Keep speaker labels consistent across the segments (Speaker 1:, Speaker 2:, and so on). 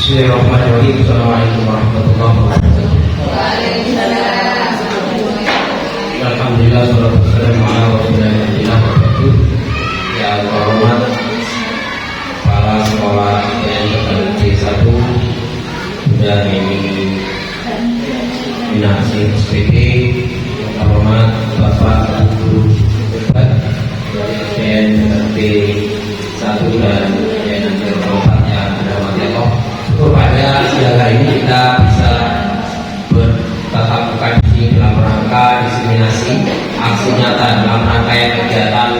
Speaker 1: Bismillahirrahmanirrahim. Assalamualaikum warahmatullahi wabarakatuh.
Speaker 2: Waalaikumsalam.
Speaker 1: Alhamdulillah, salatu wassalamu ala rasulillah wabarakatuh. Yang terhormat kepala sekolah IPN C1 dan ini Minasi SPD, yang terhormat Bapak Guru Debat dari IPN C1 dan IPN C4 yang terhormat Allah. Pada siang hari ini kita bisa bertatap muka di sini dalam rangka diseminasi aksi nyata dalam rangkaian kegiatan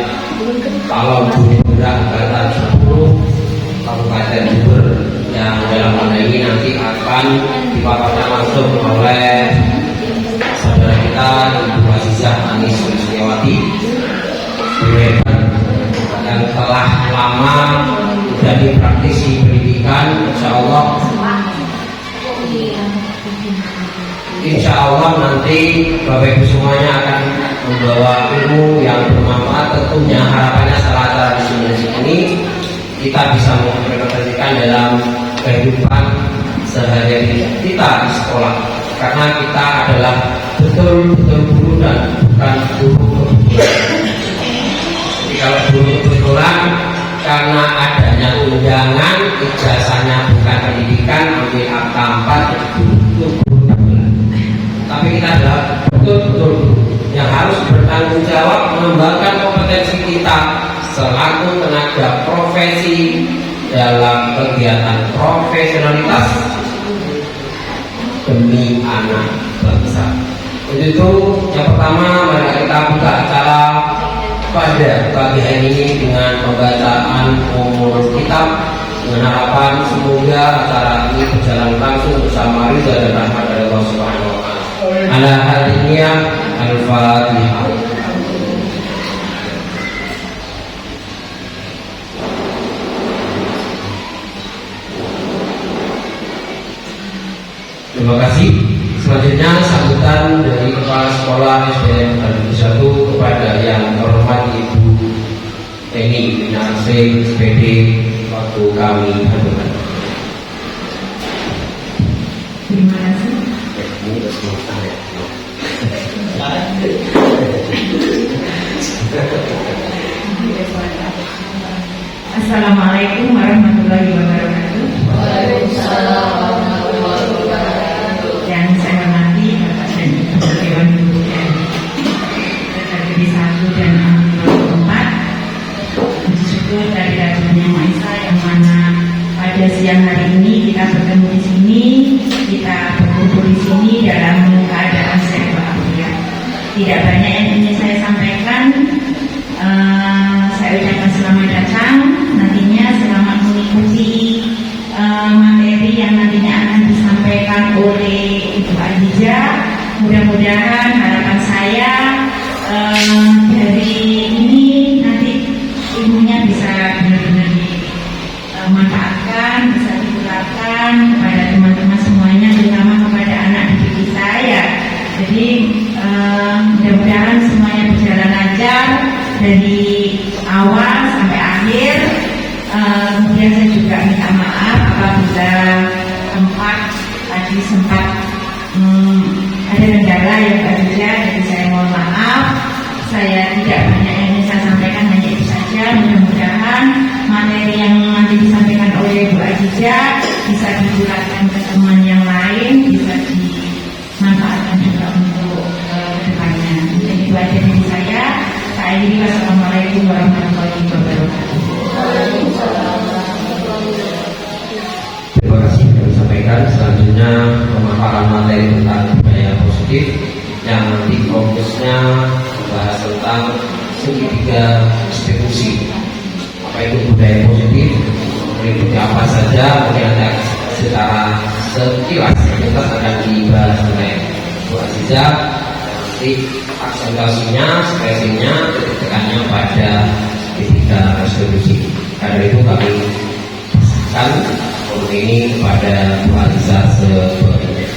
Speaker 1: Calon Bumi Pemda Angkatan 10 Kabupaten Jember yang dalam hal ini nanti akan dipaparkan langsung oleh saudara kita Ibu Azizah Anis Sulistiawati yang telah lama menjadi praktisi pendidikan. Insya Allah nanti Bapak Ibu semuanya akan membawa ilmu yang bermanfaat. Tentunya harapannya setelah acara diseminasi ini kita bisa mengimplementasikan dalam kehidupan sehari-hari kita di sekolah, karena kita adalah betul-betul guru dan bukan guru kebetulan. Jadi kalau guru kebetulan karena adanya undangan, ijazahnya bukan pendidikan, ambil akta 4 itu guru kebetulan. Tapi kita adalah betul-betul yang harus bertanggung jawab mengembangkan kompetensi kita selaku tenaga profesi dalam kegiatan profesionalitas demi anak bangsa. Itu yang pertama. Mari kita buka acara pada pagi hari ini dengan pembacaan umur kitab dengan harapan semoga acara ini berjalan langsung bersama ridha dan rahmat dari Allah Subhanahu wa taala. Ala hadiniya al-Fatihah. Terima kasih. Selanjutnya sambutan dari Kepala Sekolah SDN Negeri 1 kepada yang terhormat Ibu Eni Minasi SPD waktu kami hadirkan.
Speaker 2: Terima kasih. Assalamualaikum warahmatullahi wabarakatuh.
Speaker 3: Waalaikumsalam warahmatullahi wabarakatuh.
Speaker 2: Yang saya hormati Bapak dan Ibu Dewan Guru dan Negeri 1 dan Alumni 4. Puji syukur dari Raja Maisa yang mana pada siang hari ini kita bertemu di sini, kita berkumpul di sini dalam keadaan sehat walafiat. Tidak banyak yang ingin saya sampaikan. Saya ucapkan selamat datang. Nantinya selamat mengikuti materi yang nantinya akan disampaikan oleh Ibu Azizah. Mudah-mudahan harapan saya dari ini nanti ilmunya bisa benar-benar dimanfaatkan, bisa digunakan kepada teman-teman semuanya, terutama kepada anak didik saya. Jadi mudah-mudahan semuanya berjalan lancar dari awal sampai akhir. Kemudian saya juga minta maaf apabila tadi sempat ada kendala yang berbeda, jadi saya mohon maaf. Saya tidak banyak yang ingin saya sampaikan, hanya itu saja. Mudah-mudahan materi yang nanti disampaikan oleh Bu Azizah bisa digunakan ke teman yang lain, bisa dimanfaatkan juga untuk kedepannya. Jadi itu aja dari saya. Wassalamualaikum warahmatullahi wabarakatuh.
Speaker 1: Terima kasih yang disampaikan. Selanjutnya pemaparan materi tentang budaya positif yang nanti fokusnya membahas tentang segitiga distribusi. Apa itu budaya positif? Meliputi apa saja? Mungkin ada secara sekilas kita akan dibahas oleh Bu Azizah. Nanti aksentuasinya, ekspresinya, tekannya pada segitiga distribusi. Karena itu kami pesankan untuk ini kepada Bu Azizah sebagai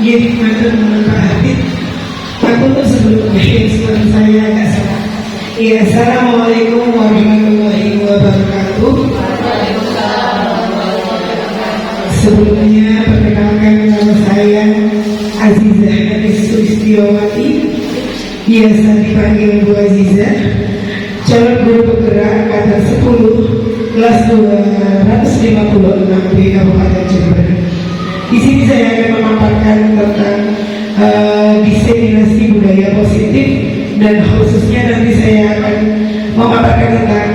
Speaker 3: Jadi teman-teman Pak Habib, aku tuh sebelumnya seperti saya agak salah. Assalamualaikum warahmatullahi biasa dipanggil Bu Aziza, calon guru penggerak angkatan 10 kelas 256 di Kabupaten Jember. Di sini saya akan memaparkan tentang diseminasi budaya positif, dan khususnya nanti saya akan memaparkan tentang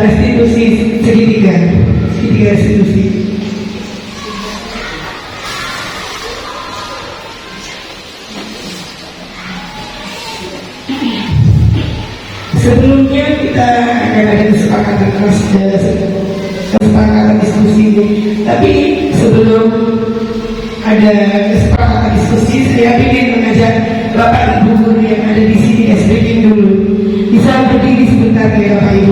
Speaker 3: restitusi segitiga restitusi. Sebelumnya kita akan ada kesepakatan diskusi ini. Tapi sebelum ada kesepakatan diskusi, saya ingin mengajak Bapak Ibu guru yang ada di sini speaking dulu. Bisa berdiri sebentar ya Bapak Ibu.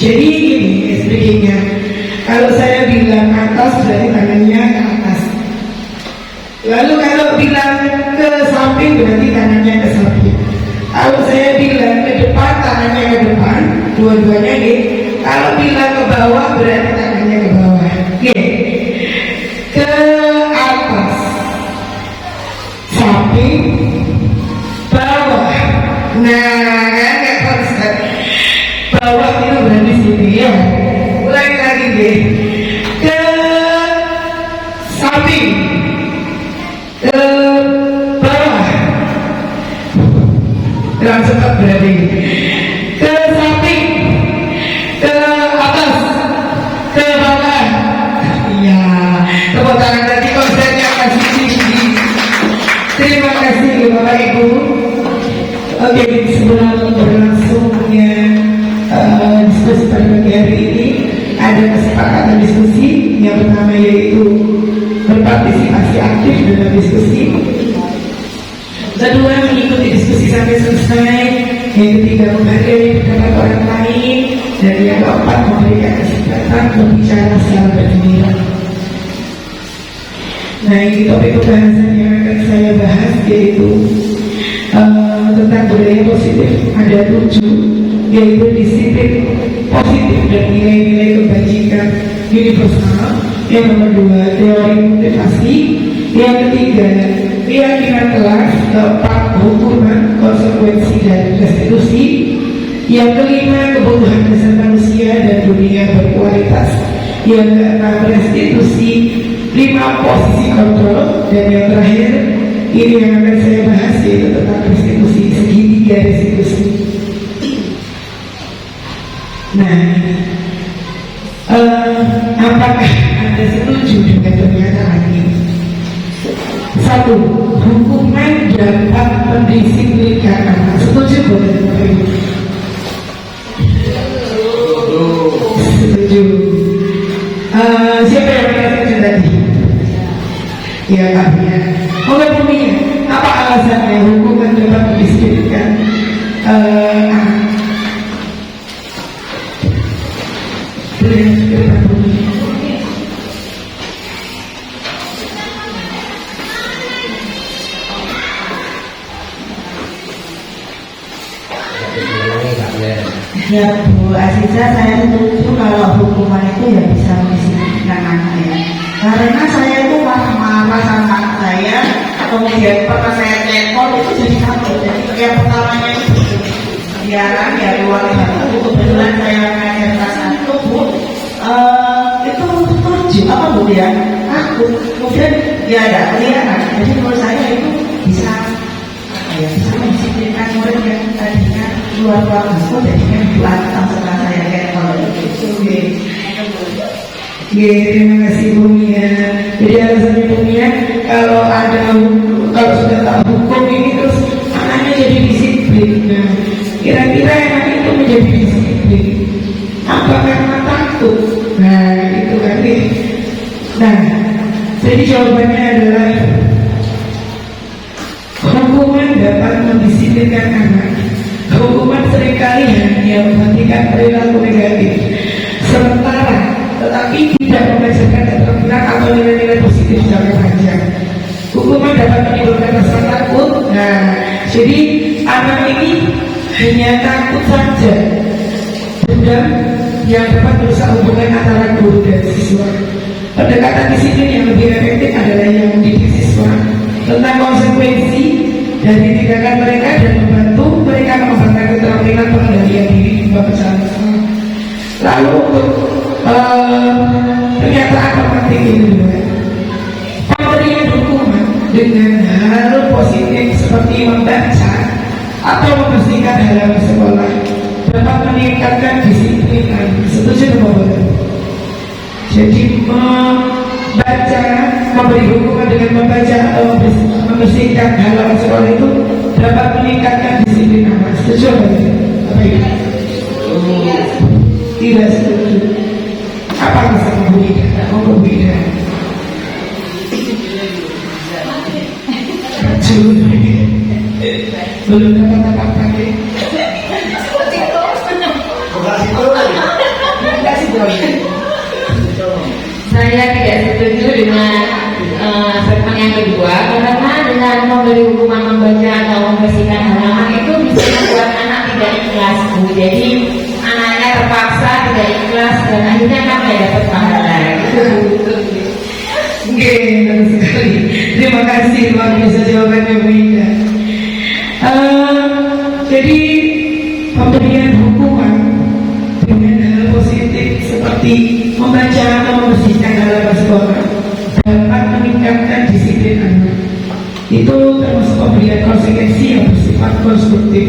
Speaker 3: Jadi ini speakingnya. Kalau saya bilang atas berarti tangannya ke atas. Lalu kalau bilang ke samping berarti tangannya ke samping. Kalau saya bilang ke depan tangannya ke depan, dua-duanya nih. Kalau bilang ke bawah berarti tangannya ke bawah. Oke. Ke atas, samping, bawah. Nah, kan nggak konsep. Bawah itu berarti sini ya. Ulangi lagi deh. Ke samping, ke bawah, kurang cepat berarti. Ke samping, ke atas, ke bawah. Iya, tepuk tangan tadi konsepnya masih tinggi. Terima kasih Bapak Ibu. Oke, sebelum berlangsungnya diskusi pada pagi hari ini, ada kesepakatan diskusi. Yang pertama yaitu berpartisipasi aktif dalam diskusi. Kedua, mengikuti diskusi sampai selesai. Yang ketiga, menghargai pendapat orang lain. Dan yang keempat, memberikan kesempatan berbicara secara bergiliran. Nah, ini topik pembahasan yang akan saya bahas yaitu tentang budaya positif. Ada 7, yaitu disiplin positif dan nilai-nilai kebajikan universal. Yang nomor 2, teori motivasi. Yang ketiga, keyakinan kelas. Keempat, hukuman, konsekuensi dan restitusi. Yang kelima, kebutuhan dasar manusia dan dunia berkualitas. Yang keenam, restitusi. 5, posisi kontrol. Dan yang terakhir, ini yang akan saya bahas yaitu tentang restitusi, segitiga restitusi. Nah, apakah Anda setuju dengan pernyataan ini? 1. Hukuman dapat mendisiplinkan anak. Setuju boleh Bapak Ibu? Setuju. Siapa yang setuju tadi? Ya, artinya. Oke, punya. Apa alasannya hukuman dapat mendisiplinkan anak?
Speaker 2: Ya Bu Aziza, saya setuju kalau hukuman itu ya bisa mendisiplinkan anak ya. Karena saya itu marah sama anak saya, kemudian pernah saya telepon itu jadi satu. Jadi yang pertamanya itu biaran ya luar biasa. Kebetulan saya ngajar kelas 1 Bu, itu setuju apa Bu ya? Aku kemudian dia ada kelihatan. Jadi menurut saya itu bisa bisa mendisiplinkan murid yang tadinya luar biasa jadinya belakang setelah saya kayak kalau itu.
Speaker 3: Terima kasih Bu Mia. Jadi alasannya Bu Mia, kalau sudah tahu hukum ini terus anaknya jadi disiplin. Nah, kira-kira anak itu menjadi disiplin apa karena takut? Nah, itu kan nih. Nah, jadi jawabannya adalah hukuman dapat mendisiplinkan anak. Hukuman seringkali hanya menghentikan perilaku negatif sementara, tetapi tidak mengajarkan keterampilan atau nilai-nilai positif jangka panjang. Hukuman dapat menimbulkan rasa takut. Nah, jadi anak ini hanya takut saja, dendam yang dapat merusak hubungan antara guru dan siswa. Pendekatan disiplin yang lebih efektif adalah yang mendidik siswa tentang konsekuensi dari tindakan mereka dan membantu mereka mengembangkan keterampilan pengendalian diri di bawah kesalahan. Lalu untuk pernyataan penting ini juga, pemberian dukungan dengan hal positif seperti membaca atau membersihkan halaman sekolah dapat meningkatkan disiplin. Setuju atau tidak? Jadi membaca, memberi dukungan dengan membaca atau membersihkan halaman sekolah itu dapat meningkatkan disiplin anak. Setuju atau tidak? Apa itu? Tidak setuju. Apa masalah Bu Ida? Bu Ida. Belum dapat apa-apa deh.
Speaker 2: Saya tidak setuju dengan statement yang kedua, karena dengan memberi hukuman membaca atau membersihkan halaman itu bisa membuat anak tidak ikhlas, Bu. Jadi anaknya terpaksa tidak ikhlas dan akhirnya kan tidak dapat pahala.
Speaker 3: Oke, bagus sekali. Terima kasih luar biasa jawabannya Bu Ida. Jadi pemberian hukuman dengan hal positif seperti membaca atau membersihkan halaman sekolah dapat meningkatkan disiplin anak. Itu termasuk pemberian konsekuensi yang bersifat konstruktif,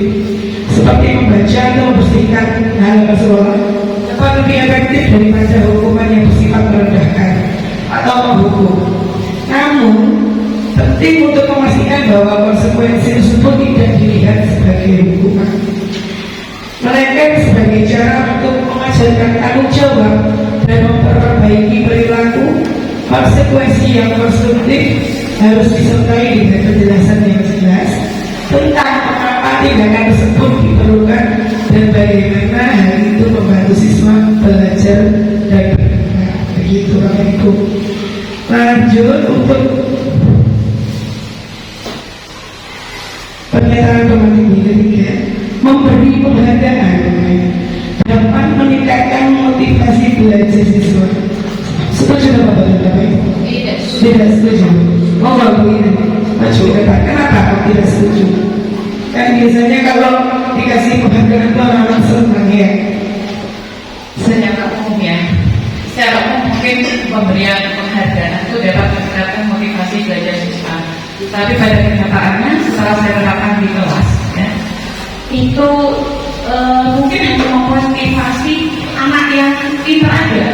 Speaker 3: seperti membaca atau membersihkan halaman sekolah dapat lebih efektif daripada hukuman yang bersifat merendahkan atau menghukum. Namun penting untuk memastikan bahwa konsekuensi tersebut tidak dilihat sebagai hukuman, melainkan sebagai cara untuk mengajarkan tanggung jawab dan memperbaiki perilaku. Konsekuensi yang konstruktif harus disertai dengan penjelasan yang jelas tentang mengapa tindakan tersebut diperlukan dan bagaimana hal itu membantu siswa belajar dan berkembang. Begitu Bapak Ibu. Lanjut untuk pernyataan penting ketiga, memberi penghargaan dapat meningkatkan motivasi belajar siswa. Setuju atau Bapak Ibu? Tidak setuju. Oh Bu ini maju ke depan. Kenapa kok tidak setuju? Kan biasanya kalau dikasih penghargaan itu orang senang ya.
Speaker 2: Secara umum ya, secara umum mungkin pemberian penghargaan itu dapat meningkatkan motivasi belajar siswa. Tapi pada kenyataannya setelah saya terapkan di kelas, ya, itu mungkin hanya memotivasi anak yang pintar aja,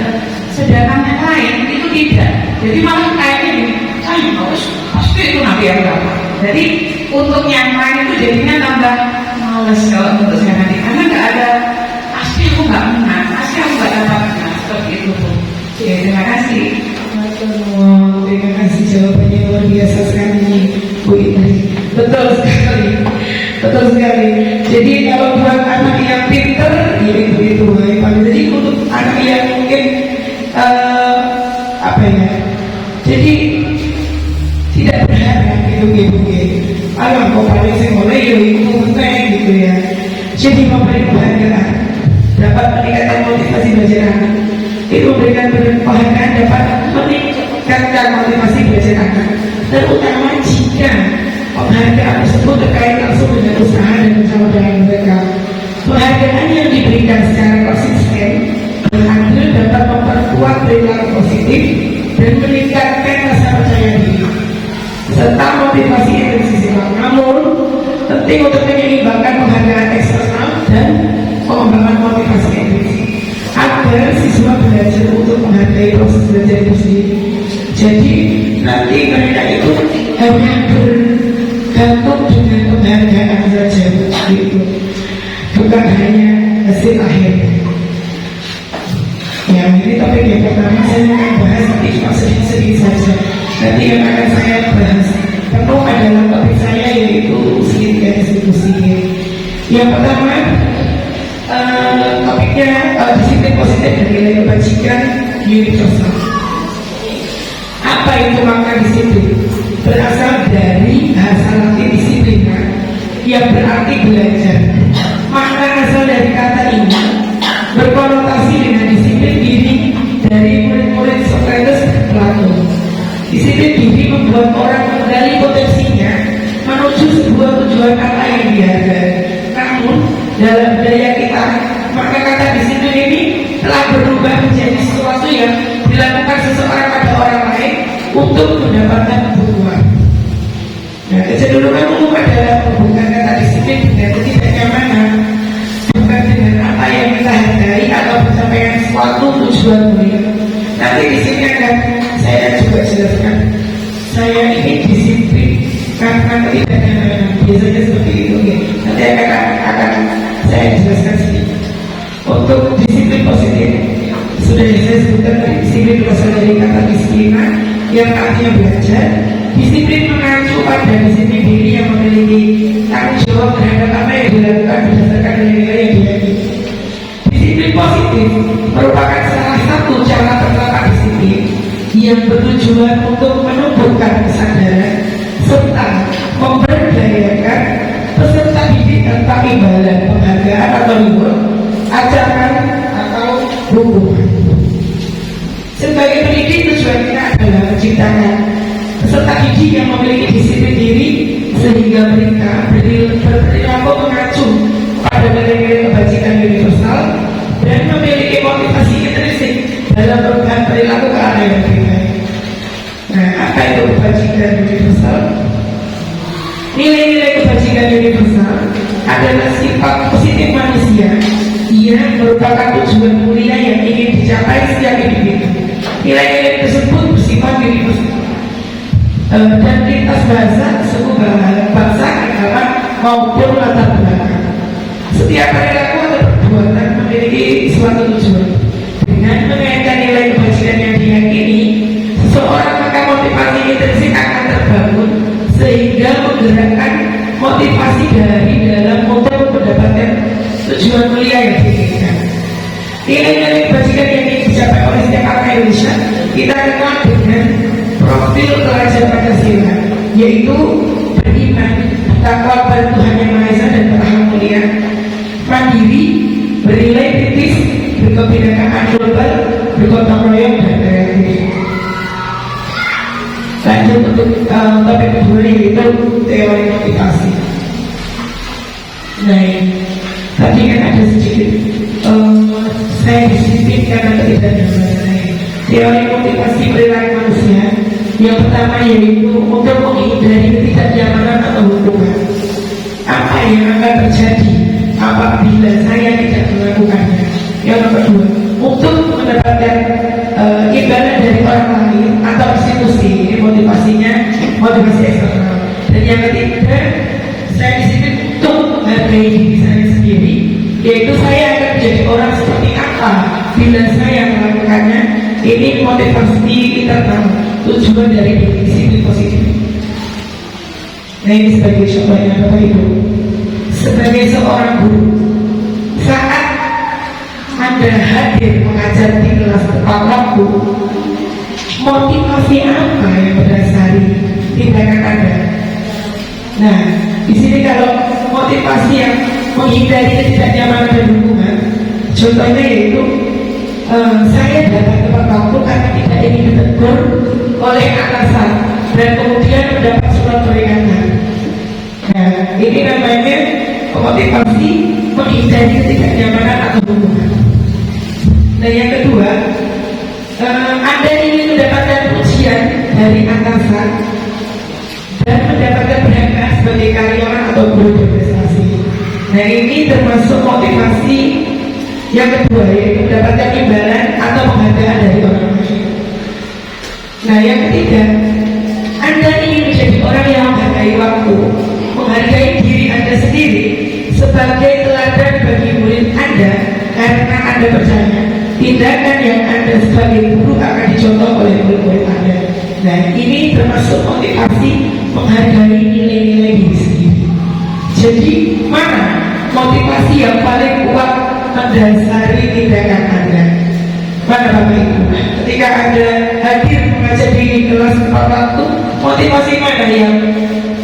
Speaker 2: sedangkan yang lain itu tidak. Jadi malah kayaknya gini, saya harus pasti itu nanti yang dapat. Jadi untuk yang lain itu jadinya tambah males kalau untuk saya nanti, karena nggak ada pasti aku nggak menang, pasti aku nggak dapat menang seperti itu Bu. Ya, terima kasih.
Speaker 3: Terima kasih jawabannya luar biasa sekali Bu Indri. Betul sekali, betul sekali. Jadi kalau buat anak yang pinter, ini begitu baik. Jadi untuk anak yang mungkin apa ya? Jadi tidak berharap gitu. Alam kok paling saya mulai itu penting gitu ya. Jadi memberi penghargaan dapat meningkatkan motivasi belajar anak. Itu memberikan penghargaan dapat meningkatkan motivasi belajar anak, terutama jika penghargaan tersebut terkait langsung dengan usaha dan pencapaian mereka. Penghargaan yang diberikan secara konsisten berhasil dapat memperkuat perilaku positif dan meningkatkan rasa percaya diri serta motivasi intrinsik. Namun penting untuk menyeimbangkan penghargaan eksternal dan pengembangan motivasi intrinsik agar siswa belajar untuk menghargai proses belajar itu sendiri. Jadi nanti mereka itu hanya bergantung dengan penghargaan saja gitu, bukan hanya hasil akhirnya. Ya, ini topik yang pertama saya akan bahas, nanti cuma sedikit saja. Nanti yang akan saya bahas penuh adalah topik saya, yaitu segitiga institusi. Yang pertama topiknya disiplin positif dan nilai kebajikan universal. Apa itu makna disiplin? Berasal dari bahasa Latin disiplina yang berarti belajar. Makna asal dari kata ini berkonotasi dengan disiplin diri dari murid-murid Socrates yang dilakukan seseorang pada orang lain untuk mendapatkan kebutuhan. Nah, kecenderungan umum adalah menghubungkan kata disiplin dengan ketidaknyamanan, bukan dengan apa yang kita hargai atau pencapaian suatu tujuan mulia. Nanti di sini akan saya coba jelaskan. Saya ini disiplin karena ketidaknyamanan. Biasanya seperti itu. Ya. Nanti akan saya jelaskan sedikit. Untuk disiplin positif, sudah saya sebutkan tadi, disiplin berasal dari kata disiplina yang artinya belajar. Disiplin mengacu pada disiplin diri yang memiliki tanggung jawab terhadap apa yang dilakukan berdasarkan nilai-nilai yang diyakini. Disiplin positif merupakan salah satu cara penerapan disiplin yang bertujuan untuk menumbuhkan kesadaran serta memberdayakan peserta didik tanpa imbalan, penghargaan atau reward, ajaran atau hukuman. Sebagai pendidik, tujuan kita adalah menciptakan peserta didik yang memiliki disiplin diri sehingga mereka berperilaku mengacu pada nilai-nilai kebajikan universal dan memiliki motivasi intrinsik dalam perubahan perilaku ke arah yang lebih baik. Nah, apa itu kebajikan universal? Nilai-nilai kebajikan universal adalah sifat positif manusia yang merupakan tujuan mulia yang ingin dicapai setiap individu. Nilai-nilai tersebut bersifat universal dan lintas bahasa, suku, bangsa, agama maupun latar belakang. Setiap perilaku atau perbuatan memiliki suatu tujuan. Dengan mengaitkan nilai kebajikan yang diyakini, seseorang maka motivasi intrinsik akan terbangun sehingga menggerakkan motivasi dari dalam untuk mendapatkan tujuan mulia yang diinginkan. Nilai-nilai kebajikan yang ingin dicapai oleh setiap anak Indonesia kita kenal dengan profil pelajar Pancasila, yaitu beriman, bertakwa pada Tuhan Yang Maha Esa dan beragama mulia, mandiri, bernilai kritis, berkebinekaan global, bergotong royong dan kreatif. Lanjut untuk topik kedua, yaitu teori motivasi. Nah, tadi kan ada sedikit saya disiplin karena ketidaknyamanan. Teori motivasi perilaku manusia yang pertama yaitu untuk menghindari ketidaknyamanan atau hukuman. Apa yang akan terjadi apabila saya tidak melakukannya? Yang kedua, untuk mendapatkan imbalan dari orang lain atau institusi. Ini motivasinya motivasi eksternal. Dan yang ketiga, saya disiplin untuk menghargai diri saya sendiri, yaitu saya akan menjadi orang seperti apa bila saya melakukannya. Ini motivasi internal, tujuan dari disiplin positif. Nah, ini sebagai contohnya Bapak Ibu, sebagai seorang guru, saat Anda hadir mengajar di kelas tepat waktu, motivasi apa yang berdasari tindakan Anda? Nah, di sini kalau motivasi yang menghindari ketidaknyamanan dan hubungan, contohnya yaitu saya datang tepat waktu karena tidak ingin ditegur oleh atasan dan kemudian mendapat surat peringatan. Nah, ini namanya motivasi menghindari ketidaknyamanan atau hubungan. Nah, yang kedua, Anda ingin mendapatkan pujian dari atasan dan mendapatkan penghargaan sebagai karyawan atau guru berprestasi. Nah, ini termasuk motivasi yang kedua, yaitu mendapatkan imbalan atau penghargaan dari orang lain. Nah, yang ketiga, Anda ingin menjadi orang yang menghargai waktu, menghargai diri Anda sendiri sebagai teladan bagi murid Anda, karena Anda percaya tindakan yang Anda sebagai guru akan dicontoh oleh murid-murid Anda. Nah, ini termasuk motivasi menghargai nilai-nilai diri sendiri. Jadi, mana motivasi yang paling kuat mendasari tindakan Anda? Mana Bapak Ibu? Ketika Anda hadir mengajar di kelas tepat waktu, motivasi mana yang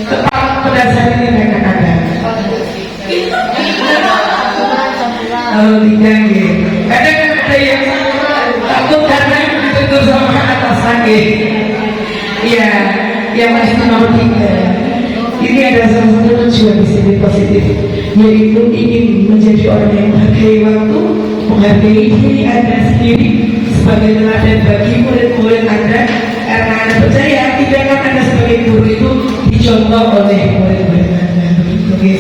Speaker 3: tepat mendasari tindakan Anda? Kalau tidak, kadang ada yang takut karena ditegur sama atasan. Iya, yang masih nomor 3. Ini ada salah satu tujuan disiplin positif, yaitu ingin menjadi orang yang menghargai waktu, menghargai diri Anda sendiri sebagai teladan bagi murid-murid Anda, karena Anda percaya tindakan Anda sebagai guru itu dicontoh oleh murid-murid Anda. Oke.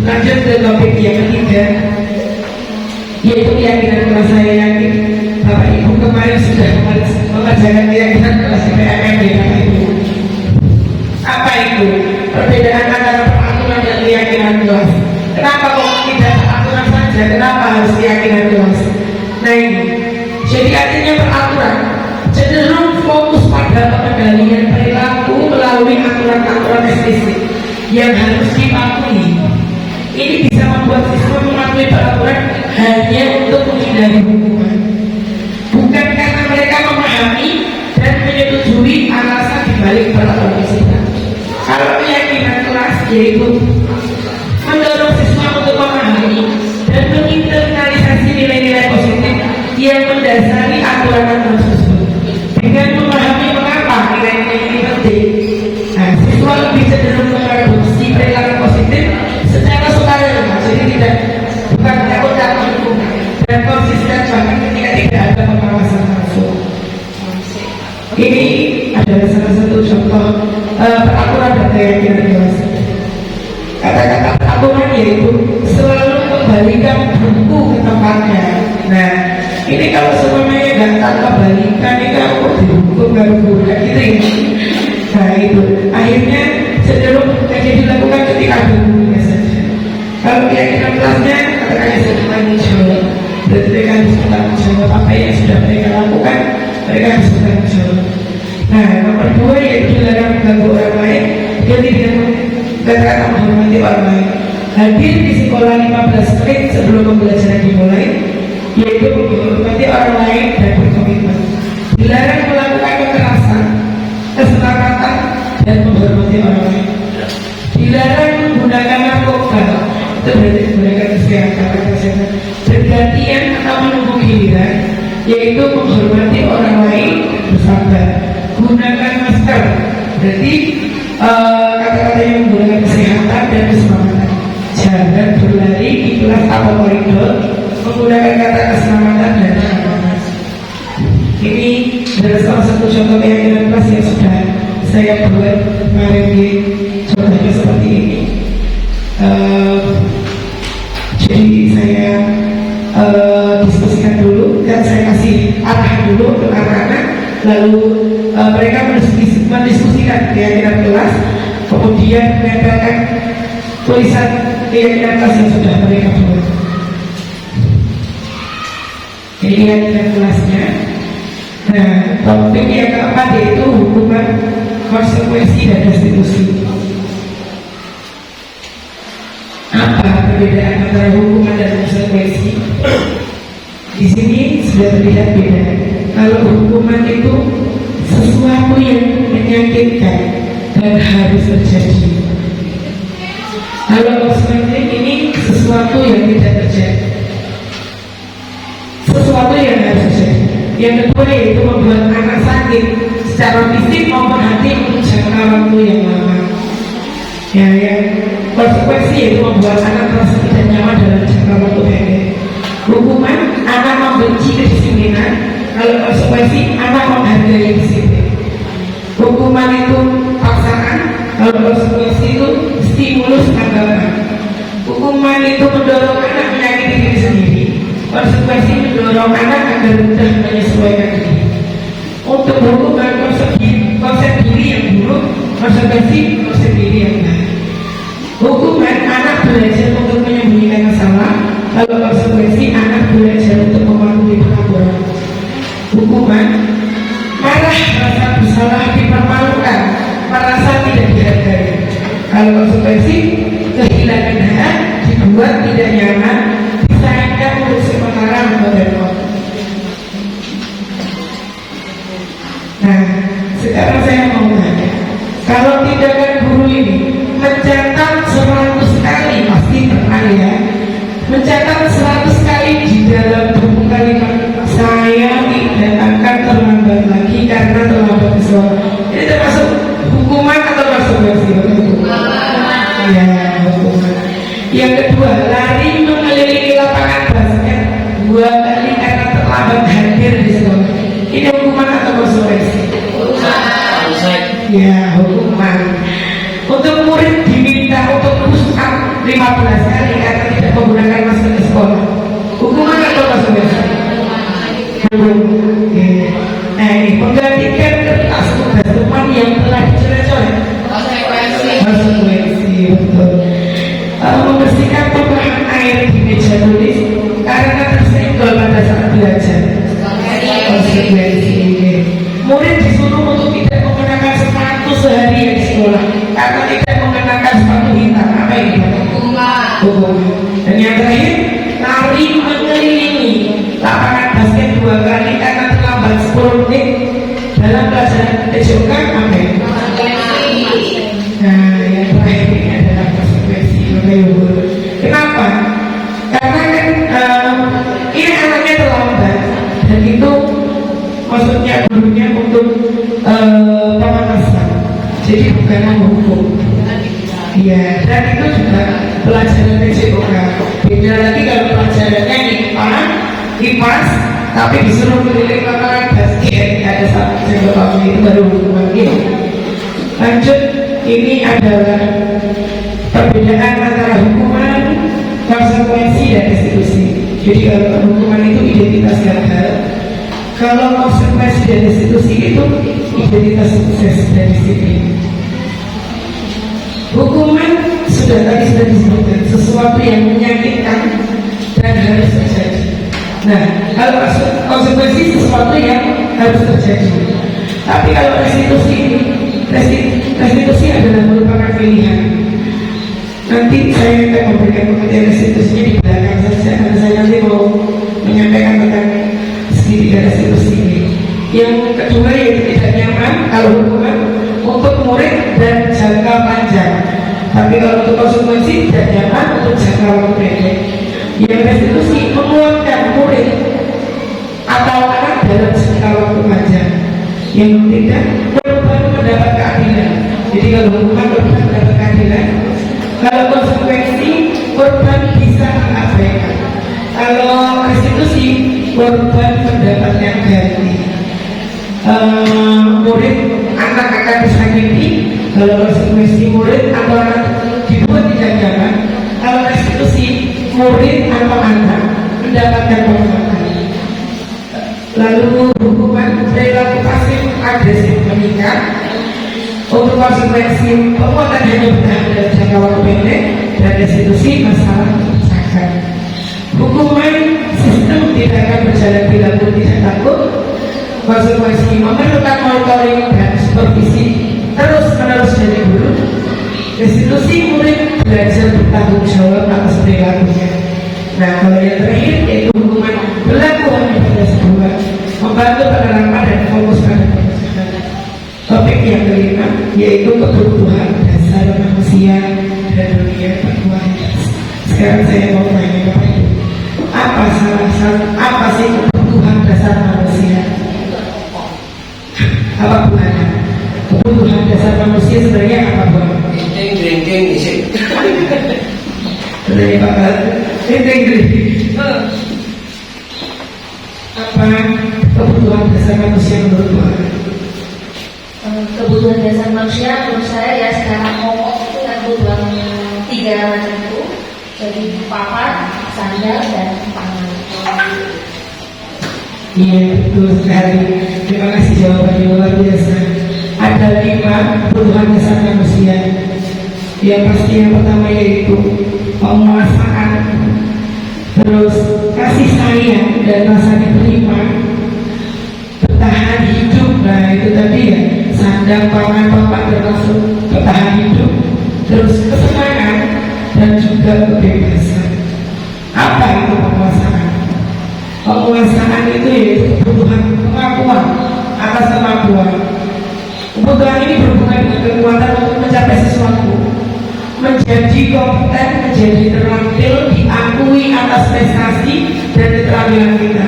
Speaker 3: Lanjut ke topik yang ketiga, yaitu keyakinan kelas. Saya yakin Bapak Ibu kemarin sudah mengerjakan keyakinan kelas PMD Bapak Ibu. Apa itu? Perbedaan antara peraturan dan keyakinan kelas. Kenapa kok tidak peraturan saja? Kenapa harus keyakinan kelas? Nah ini, jadi artinya peraturan cenderung fokus pada pengendalian perilaku melalui aturan-aturan estetik yang harus dipatuhi. Ini bisa membuat siswa mematuhi peraturan hanya untuk menghindari hukuman, bukan karena mereka memahami dan menyetujui alasan dibalik peraturan tersebut. Kalau keyakinan kelas yaitu mendorong siswa untuk memahami dan menginternalisasi nilai-nilai positif yang mendasari aturan-aturan tersebut. Dengan memahami mengapa nilai-nilai ini penting, nah, siswa lebih cenderung mengadopsi perilaku positif secara sukarela, jadi tidak bukan takut dan konsisten bahkan ketika tidak ada pengawasan langsung. Ini adalah salah satu contoh peraturan dan keyakinan kelas. Kata-kata peraturan yaitu selalu kembalikan buku ke tempatnya. Nah, ini kalau semuanya nggak tanpa balikan, ini aku dihukum guru gitu ya. Nah itu akhirnya cenderung hanya dilakukan ketika ada gurunya saja. Kalau keyakinan kelasnya, katakannya saya bertanggung jawab, berarti mereka harus bertanggung jawab apa yang sudah mereka lakukan, mereka harus bertanggung jawab. Nah, nomor 2 yaitu dilarang mengganggu orang lain, jadi dengan kata-kata menghormati orang lain. Hadir di sekolah 15 menit sebelum pembelajaran dimulai, yaitu menghormati orang lain dan berkomitmen. Dilarang melakukan kekerasan, keserakahan, dan menghormati orang lain. Dilarang menggunakan narkoba, itu berarti menggunakan kesehatan, bergantian atau menunggu giliran, yaitu menghormati orang lain, bersabar. Gunakan masker, berarti kata-kata yang menggunakan kesehatan dan keselamatan. Jangan berlari di kelas atau koridor menggunakan kata keselamatan dan keselamatan. Ini adalah salah satu contoh keyakinan kelas yang sudah saya buat kemarin di contohnya seperti ini. Jadi saya diskusikan dulu dan saya kasih arahan dulu ke anak-anak, lalu mereka mendiskusikan keyakinan kelas, kemudian menempelkan tulisan keyakinan kelas yang sudah mereka buat. Ini keyakinan kelasnya. Nah, topik yang keempat yaitu hukuman, konsekuensi dan restitusi. Apa perbedaan antara hukuman dan konsekuensi? Di sini sudah terlihat beda. Kalau hukuman itu sesuatu yang menyakitkan dan harus terjadi. Kalau konsekuensi ini sesuatu yang tidak terjadi, sesuatu yang harus terjadi. Yang kedua yaitu membuat anak sakit secara fisik maupun hati untuk jangka waktu yang lama. Ya, yang konsekuensi yaitu membuat anak merasa tidak nyaman dalam jangka waktu pendek. Hukuman, anak membenci kedisiplinan. Kalau konsekuensi, anak menghargai disiplin. Hukuman itu paksaan, kalau konsekuensi itu stimulus tanggapan. Hukuman itu mendorong anak menyakiti diri sendiri. Konsekuensi mendorong anak agar mudah menyesuaikan diri. Untuk hukuman konsep diri yang buruk, konsekuensi konsep diri yang baik. Hukuman anak belajar untuk menyembunyikan masalah, kalau konsekuensi anak belajar untuk mematuhi peraturan. Hukuman marah, merasa bersalah, dipermalukan, merasa tidak dihargai. Kalau konsekuensi kehilangan hak, dibuat tidak nyaman, disayangkan untuk sementara atau repot. Nah, sekarang saya mau tanya, kalau tindakan guru ini mencatat 100 kali, pasti pernah ya, mencatat 100 kali di dalam buku kalimat saya tidak akan terlambat lagi karena terlambat ke sekolah. Ini termasuk hukuman atau konsekuensi? Ya, hukuman. Yang kedua, lari mengelilingi lapangan basket 2 kali karena terlambat hadir konsekuensi?
Speaker 1: Konsep.
Speaker 3: Ya, hukuman. Untuk murid diminta untuk push up 15 kali karena tidak menggunakan masker di sekolah. Hukuman atau konsekuensi? Oke. Nah, ini menggantikan kertas tugas teman yang telah dicoret-coret. Konsekuensi, betul. Membersihkan tumpahan air di meja tulis karena tersenggol pada saat belajar. Konsekuensi. Murid disuruh untuk tidak menggunakan sepatu sehari di sekolah karena tidak mengenakan sepatu hitam. Apa ini? Hukuman. Dan yang terakhir, lari mengelilingi lapangan basket 2 kali karena terlambat 10 menit dalam pelajaran TJK. Apa ini? Nah, yang terakhir ini adalah konsekuensi. Kenapa? Karena kan ini anaknya terlambat dan itu maksudnya gurunya untuk pemanasan, jadi bukan menghukum. Iya, dan itu juga pelajaran TJK. Beda lagi kalau pelajarannya IPAS, tapi disuruh keliling lapangan basket, ada satu contoh itu baru hukuman ini. Lanjut, ini adalah perbedaan antara hukuman, konsekuensi, dan restitusi. Jadi kalau hukuman itu identitas gagal, kalau konsekuensi dan restitusi itu identitas sukses dan disiplin. Hukuman sudah disebutkan sesuatu yang menyakitkan dan harus terjadi. Nah, kalau konsekuensi sesuatu yang harus terjadi. Tapi kalau restitusi adalah merupakan pilihan. Nanti saya akan memberikan pengertian restitusinya di belakang saja karena saya nanti mau menyampaikan tentang segitiga restitusi ini. Yang kedua yaitu tidak nyaman kalau hukuman untuk murid dan jangka panjang. Tapi kalau untuk konsekuensi tidak nyaman untuk jangka waktu pendek. Yang restitusi menguatkan murid atau anak dalam jangka waktu panjang. Yang ketiga, korban mendapat keadilan. Jadi kalau hukuman korban mendapat keadilan, kalau konsekuensi korban bisa mengabaikan. Kalau restitusi korban mendapatkan ganti. Murid anak akan disakiti. Kalau konsekuensi murid atau anak dibuat tidak nyaman. Kalau restitusi murid atau anak mendapatkan penghormatan. Lalu hukuman perilaku pasif agresif menikah. Untuk konsekuensi penguatan hanya bertahan dalam jangka waktu pendek dan restitusi masalah terpecahkan. Hukuman sistem tidak akan berjalan bila pun tidak takut. Konsekuensi memerlukan monitoring dan supervisi terus menerus dari guru. Restitusi murid belajar bertanggung jawab atas perilakunya. Nah, kalau yang terakhir yaitu hukuman berlaku hanya pada sebuah, membantu penerapan dan fokus pada pengusahaan. Topik yang kelima yaitu kebutuhan dasar manusia dan dunia berkualitas. Sekarang saya mau tanya kepada Ibu, apa sih kebutuhan dasar manusia? Apa buahnya? Kebutuhan dasar manusia sebenarnya apa buahnya?
Speaker 1: Drinking isi.
Speaker 3: Dari bakal drinking. Apa kebutuhan dasar manusia menurut buahnya?
Speaker 2: Kebutuhan dasar manusia menurut saya ya secara pokok itu kan kebutuhan 3 macam itu, jadi papan, sandal, dan pangan.
Speaker 3: Iya, betul sekali. Terima kasih jawabannya luar biasa. Ada 5 kebutuhan dasar manusia. Yang pasti yang pertama yaitu penguasaan, terus kasih sayang dan rasa diterima, bertahan hidup. Nah itu tadi ya, sandang, pangan, papan termasuk bertahan hidup, terus kesenangan dan juga kebebasan. Apa itu penguasaan? Penguasaan itu yaitu kebutuhan pengakuan atas kemampuan. Kebutuhan ini berhubungan dengan kekuatan untuk mencapai sesuatu, menjadi kompeten, menjadi terampil, diakui atas prestasi dan keterampilan kita,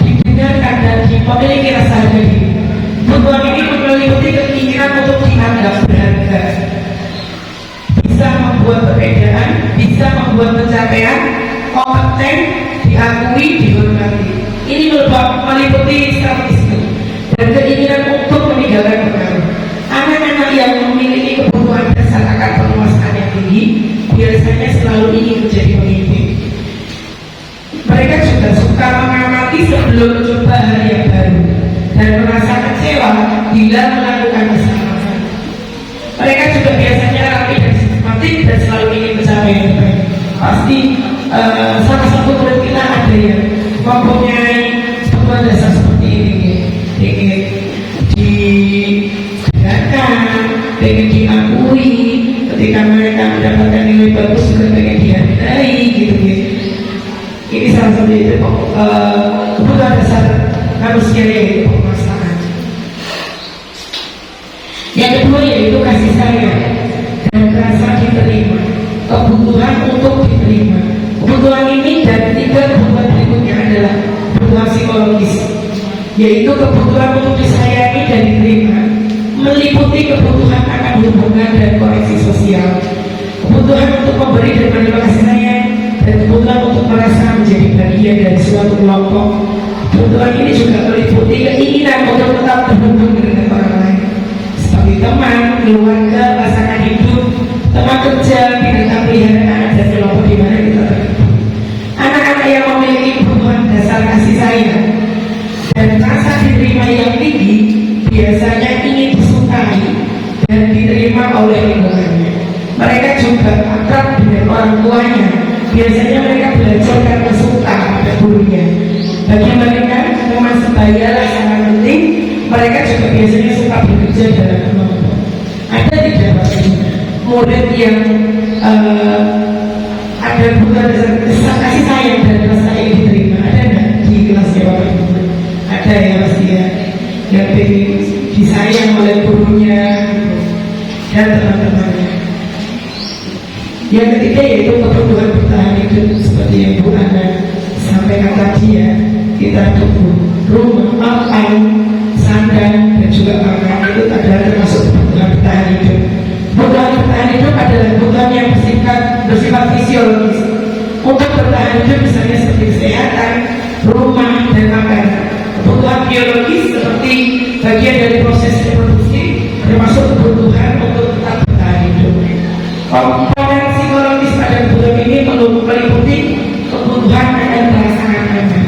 Speaker 3: didengarkan dan memiliki rasa harga diri. Kebutuhan ini meliputi keinginan untuk dianggap berharga, bisa membuat perbedaan, bisa membuat pencapaian, kompeten, diakui, dihormati. Ini meliputi self esteem. dan keinginan untuk meninggalkan pengaruh. Anak-anak yang memiliki kebutuhan dasar akan penguasaan yang tinggi biasanya selalu ingin menjadi pemimpin. Mereka juga suka mengamati sebelum mencoba hal yang baru dan merasa kecewa bila melakukan kesalahan. Mereka juga biasanya rapi dan sistematik dan selalu ingin mencapai yang terbaik. Pasti salah satu murid kita ada yang mempunyai sebuah dasar seperti ini, ingin didengarkan, ingin diakui, ketika mereka mendapatkan nilai bagus juga ingin dihargai, gitu. Ini salah satu itu kebutuhan dasar manusia, yaitu penguasaan. Yang kedua yaitu kasih sayang dan rasa diterima, kebutuhan untuk diterima. Kebutuhan ini dan tiga kebutuhan berikutnya adalah kebutuhan psikologis, yaitu kebutuhan untuk disayangi dan diterima, meliputi kebutuhan akan hubungan dan koneksi sosial, kebutuhan untuk memberi dan menerima kasih sayang, dan kebutuhan untuk merasa menjadi bagian dari suatu kelompok. Kebutuhan ini juga meliputi keinginan untuk tetap terhubung dengan orang lain, seperti teman, keluarga, pasangan hidup, teman kerja, binatang peliharaan, dan kelompok di mana kita terhubung. Anak-anak yang memiliki kebutuhan dasar kasih sayang dan rasa diterima yang tinggi biasanya ingin disukai dan diterima oleh lingkungannya. Mereka juga akrab dengan orang tuanya. Biasanya mereka belajar karena suka pada gurunya. Bagi mereka memang sebayalah sangat penting. Mereka juga biasanya suka bekerja dalam kelompok. Ada tidak murid yang ada kebutuhan dasar kasih sayang dan rasa ingin diterima? Ada nggak di kelasnya Bapak Ibu? Ada ya pasti ya, yang ingin disayang oleh gurunya dan teman-temannya. Yang ketiga yaitu kebutuhan bertahan hidup, seperti yang Bu Ana sampaikan tadi ya. Kita butuh rumah, papan, sandang, dan juga makan. Itu adalah termasuk kebutuhan bertahan hidup. Kebutuhan bertahan hidup adalah kebutuhan yang bersifat fisiologis. Untuk bertahan hidup misalnya seperti kesehatan, rumah, dan makan. Kebutuhan biologis seperti bagian dari proses reproduksi, termasuk kebutuhan untuk tetap bertahan hidup. Komponen psikologis pada kebutuhan ini meliputi kebutuhan akan perasaan aman.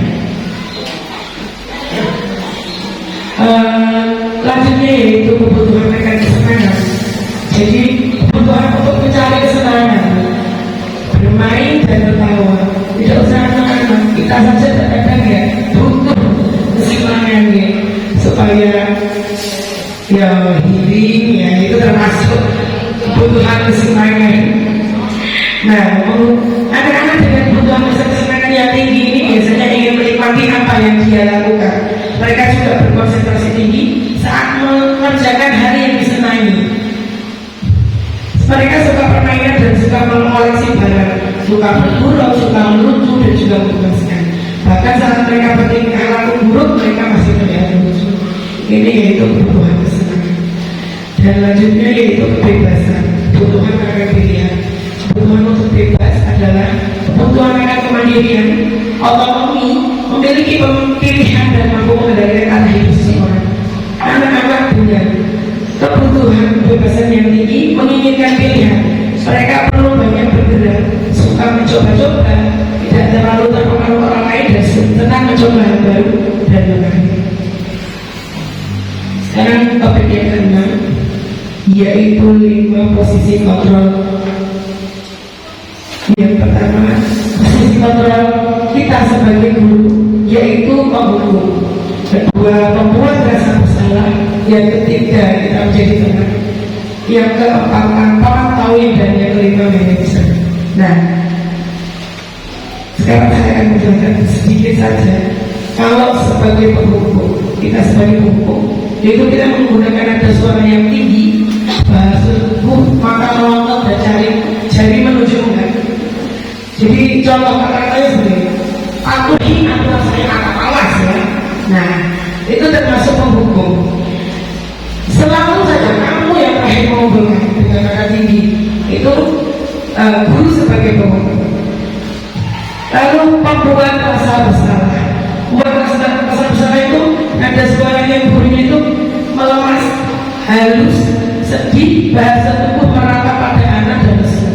Speaker 3: Lanjutnya yaitu kebutuhan akan kesenangan. Jadi kebutuhan untuk mencari kesenangan, bermain dan tertawa. Tidak usah anak-anak, kita saja terkadang ya butuh kesenangan ya, supaya ya healing ya, itu termasuk kebutuhan kesenangan. Nah, anak-anak dengan kebutuhan kesenangan yang tinggi ini biasanya ingin menikmati apa yang dia lakukan. Mereka juga berkonsentrasi tinggi saat mengerjakan hal yang disenangi. Mereka suka permainan dan suka mengoleksi barang, suka bergurau, suka melucu, dan juga memuaskan. Bahkan saat mereka bertingkah laku buruk, mereka masih terlihat lucu. Ini yaitu kebutuhan kesenangan. Dan lanjutnya yaitu kebebasan, kebutuhan akan pilihan. Kebutuhan untuk bebas adalah kebutuhan akan kemandirian, otonomi, memiliki pilihan dan mampu mengendalikan arah hidup seseorang. Anak-anak punya kebutuhan kebebasan yang tinggi, menginginkan pilihan. Mereka perlu banyak bergerak, suka mencoba-coba, tidak terlalu terpengaruh orang lain, dan senang mencoba hal baru dan lain-lain. Sekarang topik yang keenam, yaitu 5 posisi kontrol. Yang pertama, posisi kontrol kita sebagai guru, yaitu penghukum. Kedua, membuat rasa bersalah. Yang ketiga, kita menjadi tenang. Yang keempat, pengetahuan, dan yang kelima, manajemen. Nah, sekarang saya akan menjelaskan sedikit saja. Kalau sebagai penghukum, kita sebagai penghukum, yaitu kita menggunakan nada suara yang tinggi, bahasa mata melotot dan jari menunjukkan. Jadi contoh kata-katanya seperti patuhi aturan saya, awas ya. Nah, itu termasuk penghukum. Selalu saja kamu yang terakhir mengumpulkan dengan nada tinggi, itu guru sebagai penghukum. Lalu membuat rasa bersalah. Membuat rasa bersalah itu nada suara yang gurunya halus, sedih, bahasa tubuh merata pada anak dan mesra.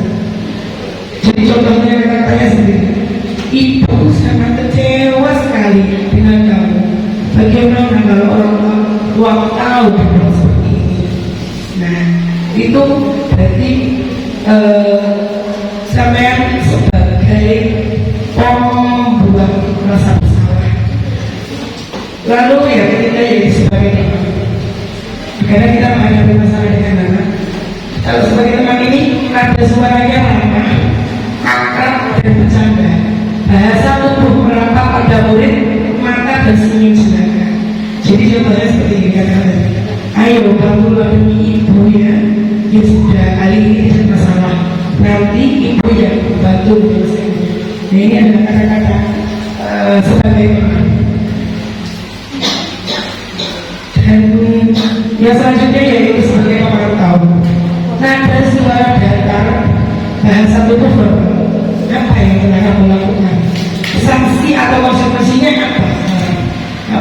Speaker 3: Jadi contohnya katanya sendiri, ibu sangat kecewa sekali dengan kamu. Bagaimana kalau orang tua tahu bahwa seperti ini? Nah, itu berarti sampean sebagai pembuat rasa bersalah. Lalu ya kita jadi sebagai teman, karena kita menghadapi masalah dengan anak. Kalau sebagai teman ini ada suaranya lama, akrab dan bercanda, bahasa tubuh merata pada murid, mata dan senyum jenaka. Jadi contohnya seperti ini katakan, ayo bantu demi ibu ya. Ya sudah, kali ini tidak masalah. Nanti ibu yang bantu menyelesaikannya. Nah, ini adalah kata-kata sebagai teman. Dan yang selanjutnya yaitu sebagai pemantau. Nada suara datar, bahasa tubuh verbal. Apa yang telah kamu lakukan? Sanksi atau konsekuensinya apa?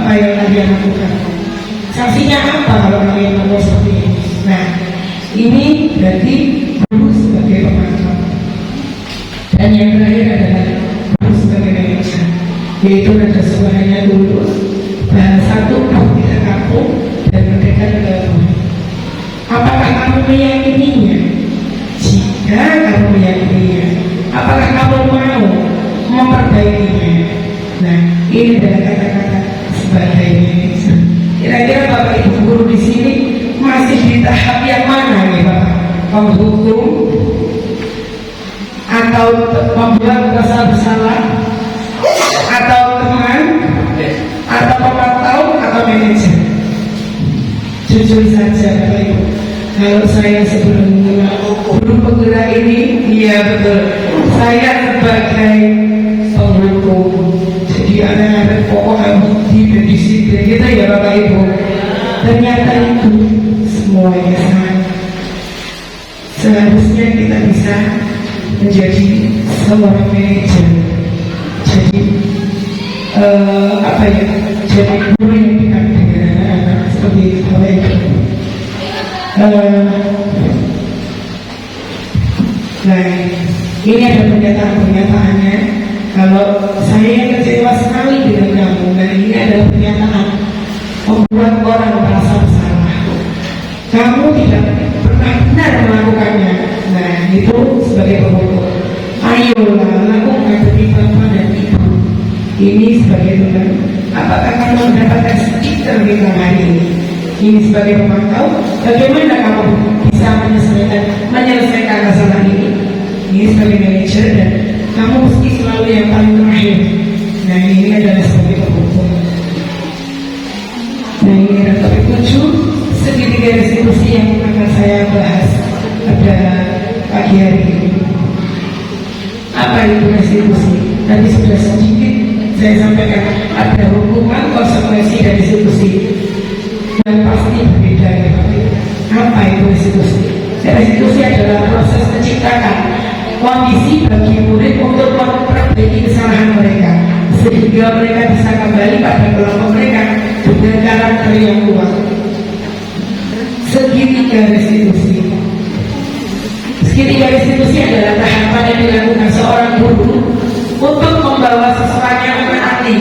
Speaker 3: Apa yang kalian lakukan? Sanksinya apa kalau kalian melakukan seperti ini? Nah, ini berarti guru sebagai pemantau. Dan yang terakhir adalah guru sebagai manajer, yaitu nada suaranya lurus, bahasa tubuh tidak kaku dan mendekat ke tubuh. Apakah kamu meyakininya? Jika kamu meyakininya, apakah kamu mau memperbaikinya? Nah, ini adalah kata-kata sebagai manajer. Kira-kira Bapak Ibu guru di sini masih di tahap yang mana nih Bapak? Penghukum atau membuat rasa bersalah, atau teman, atau pemantau, atau manajer? Jujur saja Bapak Ibu, kalau saya sebelum mengenal guru penggerak ini, iya betul, saya sebagai penghukum. Jadi anak-anak pokoknya bukti dan disiplin gitu ya Bapak Ibu. Ternyata itu semuanya sama. Seharusnya kita bisa menjadi seorang manajer. Jadi apa ya? Jadi guru yang dekat dengan anak-anak seperti itu Bapak Ibu. Nah, ini ada pernyataan-pernyataannya. Kalau saya kecewa sekali dengan kamu, dan ini adalah pernyataan membuat orang merasa bersalah. Kamu tidak pernah benar melakukannya. Nah, itu sebagai pemukul. Ayolah, lakukan demi bapak dan ibu. Ini sebagai teman. Apakah kamu mendapatkan stiker bintang hari ini? Ini sebagai pemantau. Bagaimana kamu bisa menyelesaikan masalah ini? Ini sebagai manajer dan kamu mesti selalu yang paling terakhir. Nah, ini adalah sebagai pemukul. Nah, ini adalah topik 7 segitiga restitusi yang akan saya bahas pada pagi hari ini. Apa itu restitusi? Tadi sudah sedikit saya sampaikan, ada hukuman, konsekuensi dan restitusi yang pasti berbeda ya Pak. Apa itu restitusi? Restitusi adalah proses menciptakan kondisi bagi murid untuk memperbaiki kesalahan mereka sehingga mereka bisa kembali pada kelompok mereka dengan karakter yang kuat. Segitiga restitusi. Segitiga restitusi adalah tahapan yang dilakukan seorang guru untuk membawa seseorang yang menaati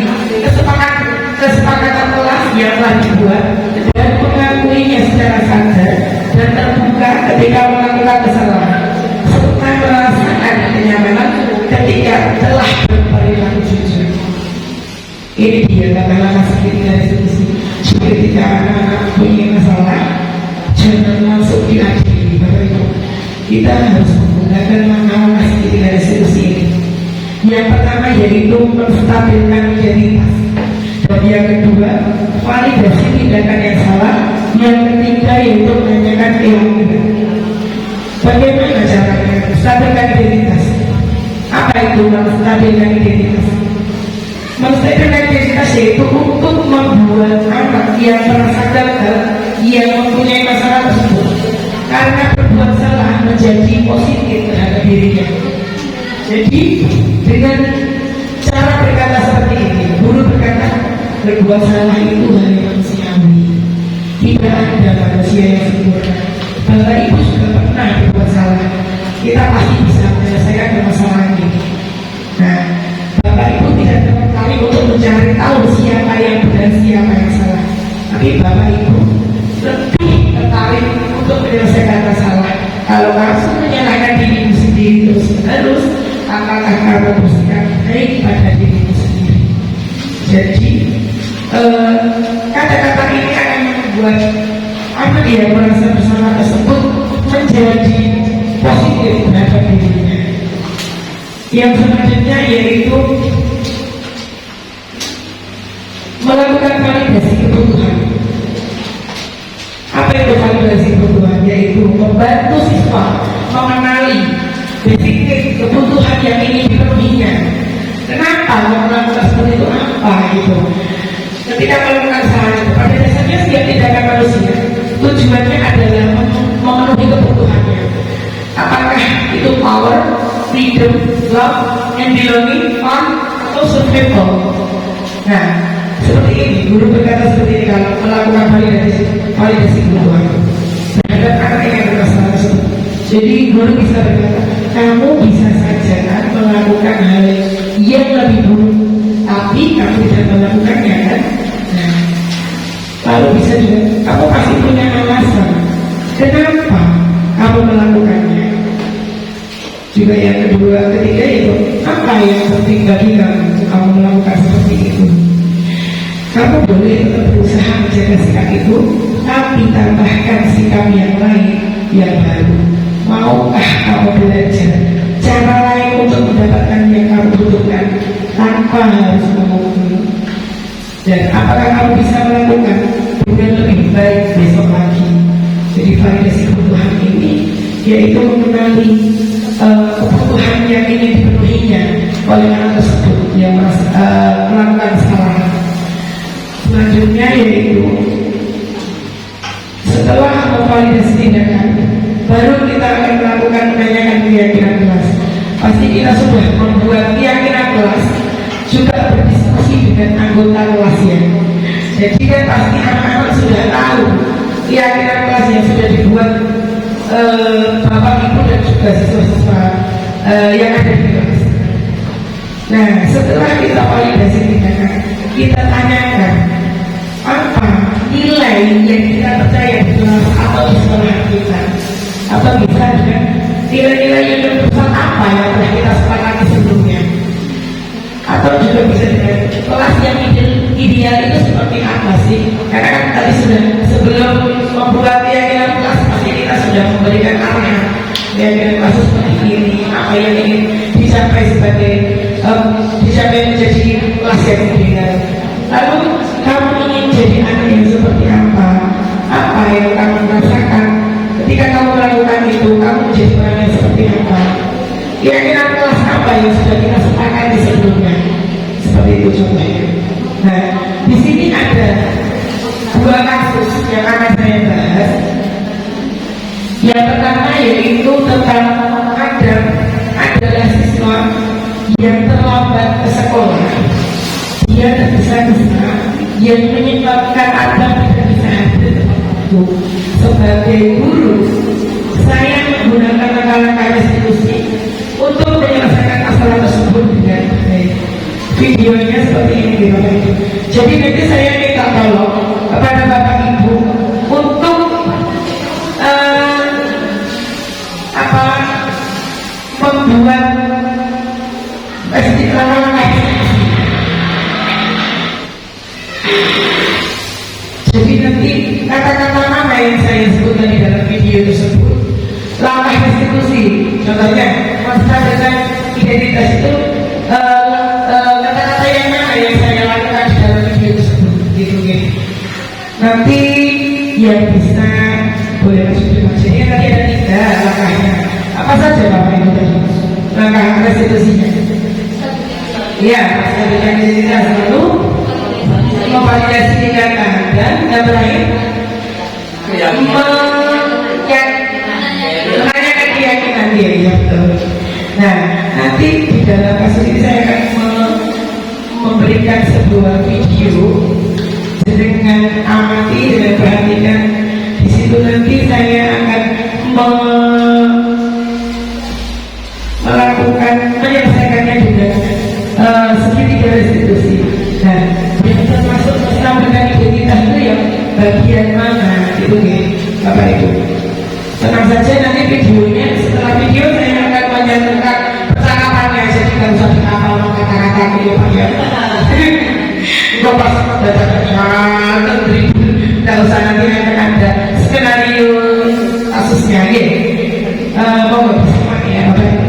Speaker 3: kesepakatan kelas yang telah dibuat dan mengakuinya secara sadar dan terbuka ketika melakukan kesalahan serta merasakan kenyamanan ketika telah berperilaku jujur. Ini dia kata-kata segitiga restitusi. Ketika anak-anak punya masalah, jangan langsung diadili Bapak Ibu. Kita harus menggunakan langkah segitiga restitusi ini. Yang pertama yaitu menstabilkan identitas. Dan yang kedua, validasi tindakan yang salah. Yang ketiga yaitu menanyakan keyakinan. Bagaimana caranya menstabilkan identitas? Apa itu menstabilkan identitas? Menstabilkan identitas yaitu untuk membuat anak yang merasa gagal, yang mempunyai masalah tersebut karena berbuat salah menjadi positif terhadap dirinya. Jadi dengan cara berkata seperti ini, guru berkata berbuat salah itu hal yang manusiawi. tidak ada manusia yang sempurna. Bapak Ibu juga pernah berbuat salah. Kita pasti bisa menyelesaikan masalah ini. Nah, Bapak Ibu tidak tertarik untuk mencari tahu siapa yang benar, siapa yang salah. Tapi Bapak Ibu lebih tertarik untuk menyelesaikan masalah. Kalau langsung menyalahkan dirimu sendiri terus, apakah kamu bersikap baik pada dirimu sendiri? Jadi kata-kata ini akan membuat merasa bersama tersebut menjadi positif terhadap dirinya. Yang selanjutnya yaitu melakukan validasi kebutuhan. Apa itu validasi kebutuhan? Yaitu membantu siswa mengenali basic kebutuhan yang ingin dipenuhinya. Kenapa melakukan seperti itu? Apa itu? Ketika melakukan salah itu, pada dasarnya setiap tindakan manusia tujuannya adalah memenuhi kebutuhannya. Apakah itu power, freedom, love, and belonging, fun, atau survival? Nah, seperti ini, guru berkata seperti ini kalau melakukan validasi kebutuhan terhadap anak yang bermasalah tersebut. Jadi guru bisa berkata, kamu bisa saja kan melakukan hal yang lebih buruk, tapi kamu tidak melakukannya kan? Nah, lalu bisa juga, kamu pasti punya alasan kenapa kamu melakukannya. Juga yang kedua, ketiga itu apa yang penting bagi kamu melakukan seperti itu. Kamu boleh tetap berusaha menjaga sikap itu, tapi tambahkan sikap yang lain yang baru. Maukah kamu belajar cara lain untuk mendapatkan yang kamu butuhkan tanpa harus memukul? Dan apakah kamu bisa melakukan dengan lebih baik besok lagi? Jadi validasi kebutuhan ini yaitu mengenali kebutuhan yang ingin dipenuhinya oleh anak tersebut yang melakukan kesalahan. Selanjutnya yaitu setelah memvalidasi tindakan, baru kita akan melakukan menanyakan keyakinan kelas. Pasti kita sudah membuat keyakinan kelas, juga berdiskusi dengan anggota kelasnya. Jadi kan pasti anak-anak sudah tahu keyakinan kelas yang sudah dibuat Bapak Ibu dan juga siswa-siswa yang ada di kelas. Nah, setelah kita validasi tindakan, kita tanyakan apa nilai yang kita percaya di kelas atau di sekolah kita, atau bisa dengan nilai-nilai yang berbesar apa yang telah kita sepakati sebelumnya, atau juga bisa dengan kelas yang ideal itu seperti apa sih? Karena kan tadi sudah sebelum membuat keyakinan kelas pasti kita sudah memberikan arahan keyakinan kelas seperti ini, apa yang ingin dicapai sebagai dicapai menjadi kelas yang ideal. Lalu kamu ingin jadi anak yang seperti apa? Apa yang kamu rasakan ketika kamu melakukan itu? Kamu menjadi orang yang seperti apa? Keyakinan kelas apa yang sudah kita sepakati sebelumnya? Seperti itu contohnya. Nah, di sini ada dua kasus yang akan saya bahas. Yang pertama yaitu tentang adalah siswa yang terlambat ke sekolah. Dia tergesa-gesa yang menyebabkan abang tidak bisa hadir. Sebagai guru, saya menggunakan langkah-langkah restitusi untuk menyelesaikan masalah tersebut dengan baik. Videonya seperti ini Bapak Ibu. Jadi nanti saya minta tolong kepada Bapak Ibu untuk membuat langkah. Jadi nanti kata-kata nama yang saya sebutkan di dalam video tersebut, langkah restitusi, contohnya masalah dengan identitas itu, kata-kata yang mana yang saya lakukan di dalam video tersebut, gitu. Nanti yang bisa boleh masuk di maksudnya tadi ada 3 langkahnya. Apa saja Bapak Ibu tadi? Langkah restitusinya. Iya, selanjutnya identitas lalu memvalidasi tindakan dan yang terakhir menanyakan keyakinan dia. Ya betul. Nah, nanti di dalam kasus ini saya akan memberikan sebuah video dengan dengan amati, dengan perhatikan. Di situ nanti saya akan melakukan menyelesaikannya dengan segitiga restitusi. Nah, yang termasuk menambahkan identitas itu yang bagian mana itu nih, Bapak Ibu. Tenang saja, nanti videonya, setelah video saya akan menyantumkan percakapannya, jadi nggak usah dihafal kata-kata gitu Pak ya. Kok pas datang tribun, nggak usah, nanti akan ada skenario kasusnya gitu. Mau nggak bersama ya Bapak Ibu.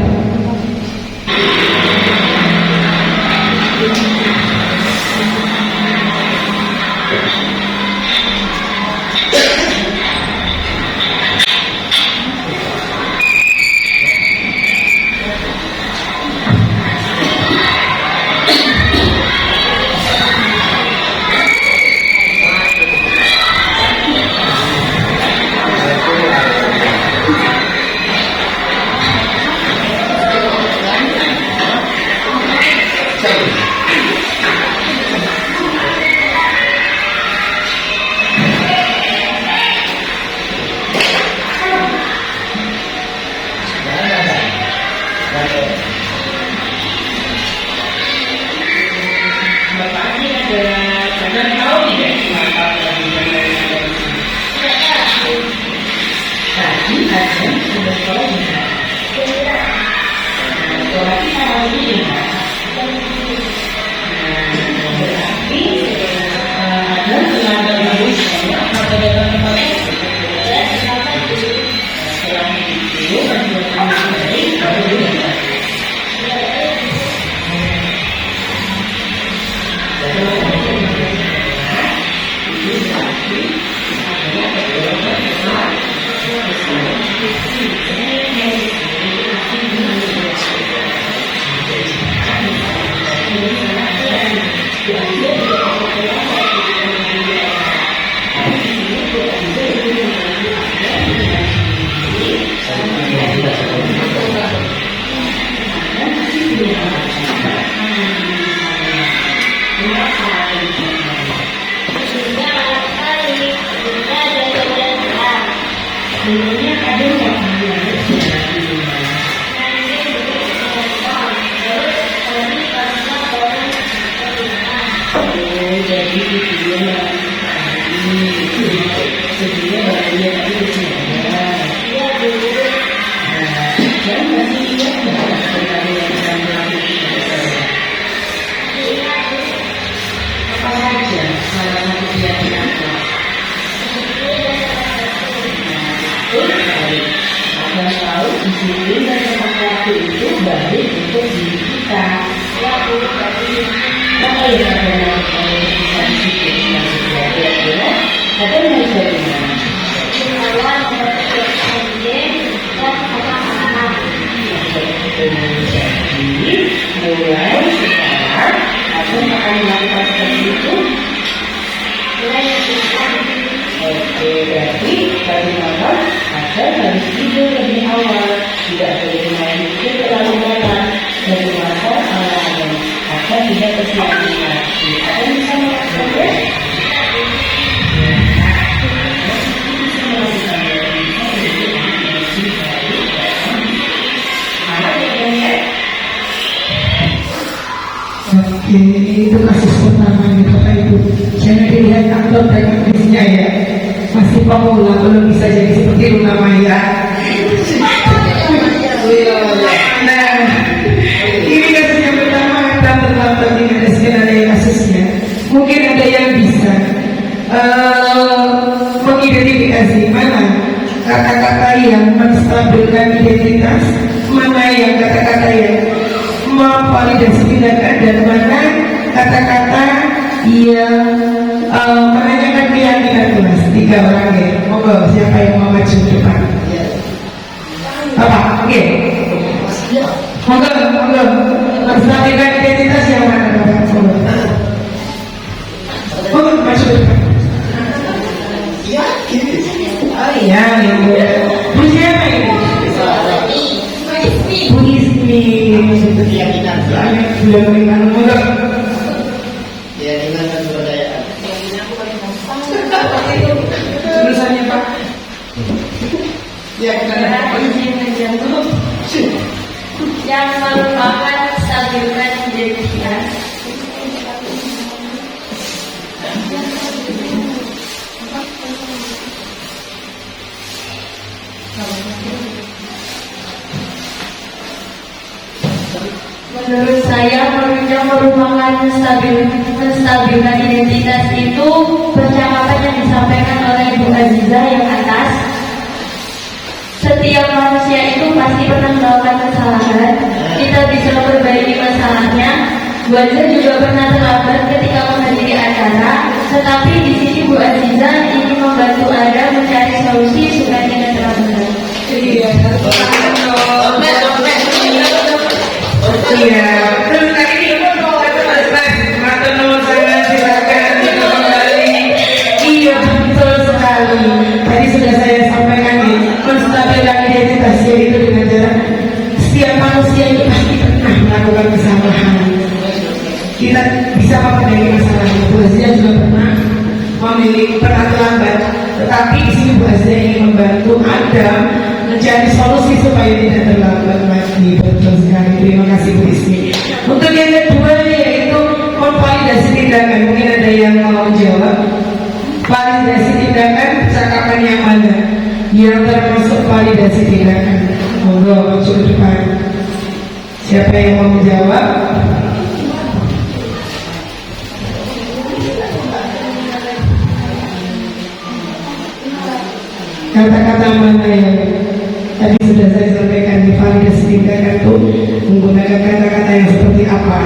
Speaker 3: Itu kasus pertama ya Bapak Ibu. Jangan dilihat aktor dan aktrisnya ya, masih pemula, belum bisa jadi seperti Luna Maya. Nah, ini kasus yang pertama, dan terlambat ini ada skenario kasusnya. Mungkin ada yang bisa mengidentifikasi mana kata-kata yang menstabilkan identitas, mana yang kata-kata yang memvalidasi tindakan, dan mana kata-kata yang menanyakan keyakinan kelas. 3 orang ya. Monggo, siapa yang mau maju depan? Bapak, oke. Monggo, menstabilkan identitas yang mana Bapak? Monggo, maju depan. Oh iya, Bu siapa ini? Bu Ismi. Keyakinan. Belum mengimani. Monggo.
Speaker 4: Keyakinan dan kebudayaan.
Speaker 3: Ya,
Speaker 2: Karena izin menjenguk yang merupakan stabilitas identitas. Menurut saya, yang merupakan menstabilkan identitas itu percakapan yang disampaikan oleh Ibu Aziza yang atas. Setiap manusia itu pasti pernah melakukan kesalahan. Kita bisa memperbaiki masalahnya. Bu Aziza juga pernah terlambat ketika menghadiri acara, tetapi di sini Bu Aziza ingin membantu Anda mencari solusi supaya tidak terlambat.
Speaker 3: Iya, iya. Terus tadi ini matur nuwun sangat, silakan kembali. Iya, betul sekali. Tadi sudah saya sampaikan nih, menstabilkan identitas itu dengan cara setiap manusia itu pasti pernah melakukan kesalahan. Kita bisa memperbaiki masalahnya. Bu Aziza juga pernah pernah terlambat, tetapi di sini Bu Aziza ingin membantu Anda mencari solusi supaya tidak terlambat lagi. Betul sekali. Terima kasih Bu Ismi. Untuk yang kedua yaitu memvalidasi tindakan. Mungkin ada yang mau jawab. Validasi tindakan percakapan yang mana yang termasuk validasi tindakan? Monggo maju ke depan. Siapa yang mau menjawab? Kata-kata mana yang tadi sudah saya sampaikan di validasi tindakan itu menggunakan kata-kata yang seperti apa?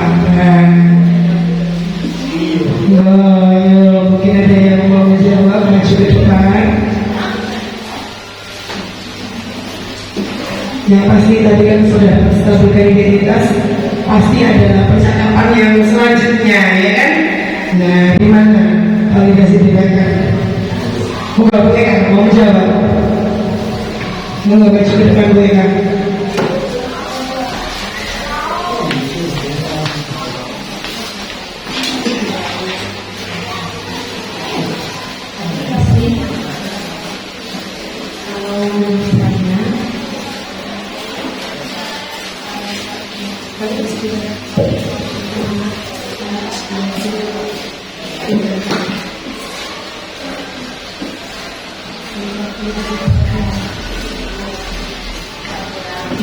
Speaker 3: Mungkin ada yang mau menjawab, maju ke depan. Yang pasti tadi kan sudah stabilkan identitas, pasti adalah percakapan yang selanjutnya, ya kan? Nah, di mana validasi tindakan? Bukan Bu Eka, mau menjawab? Mau maju ke depan Bu Eka?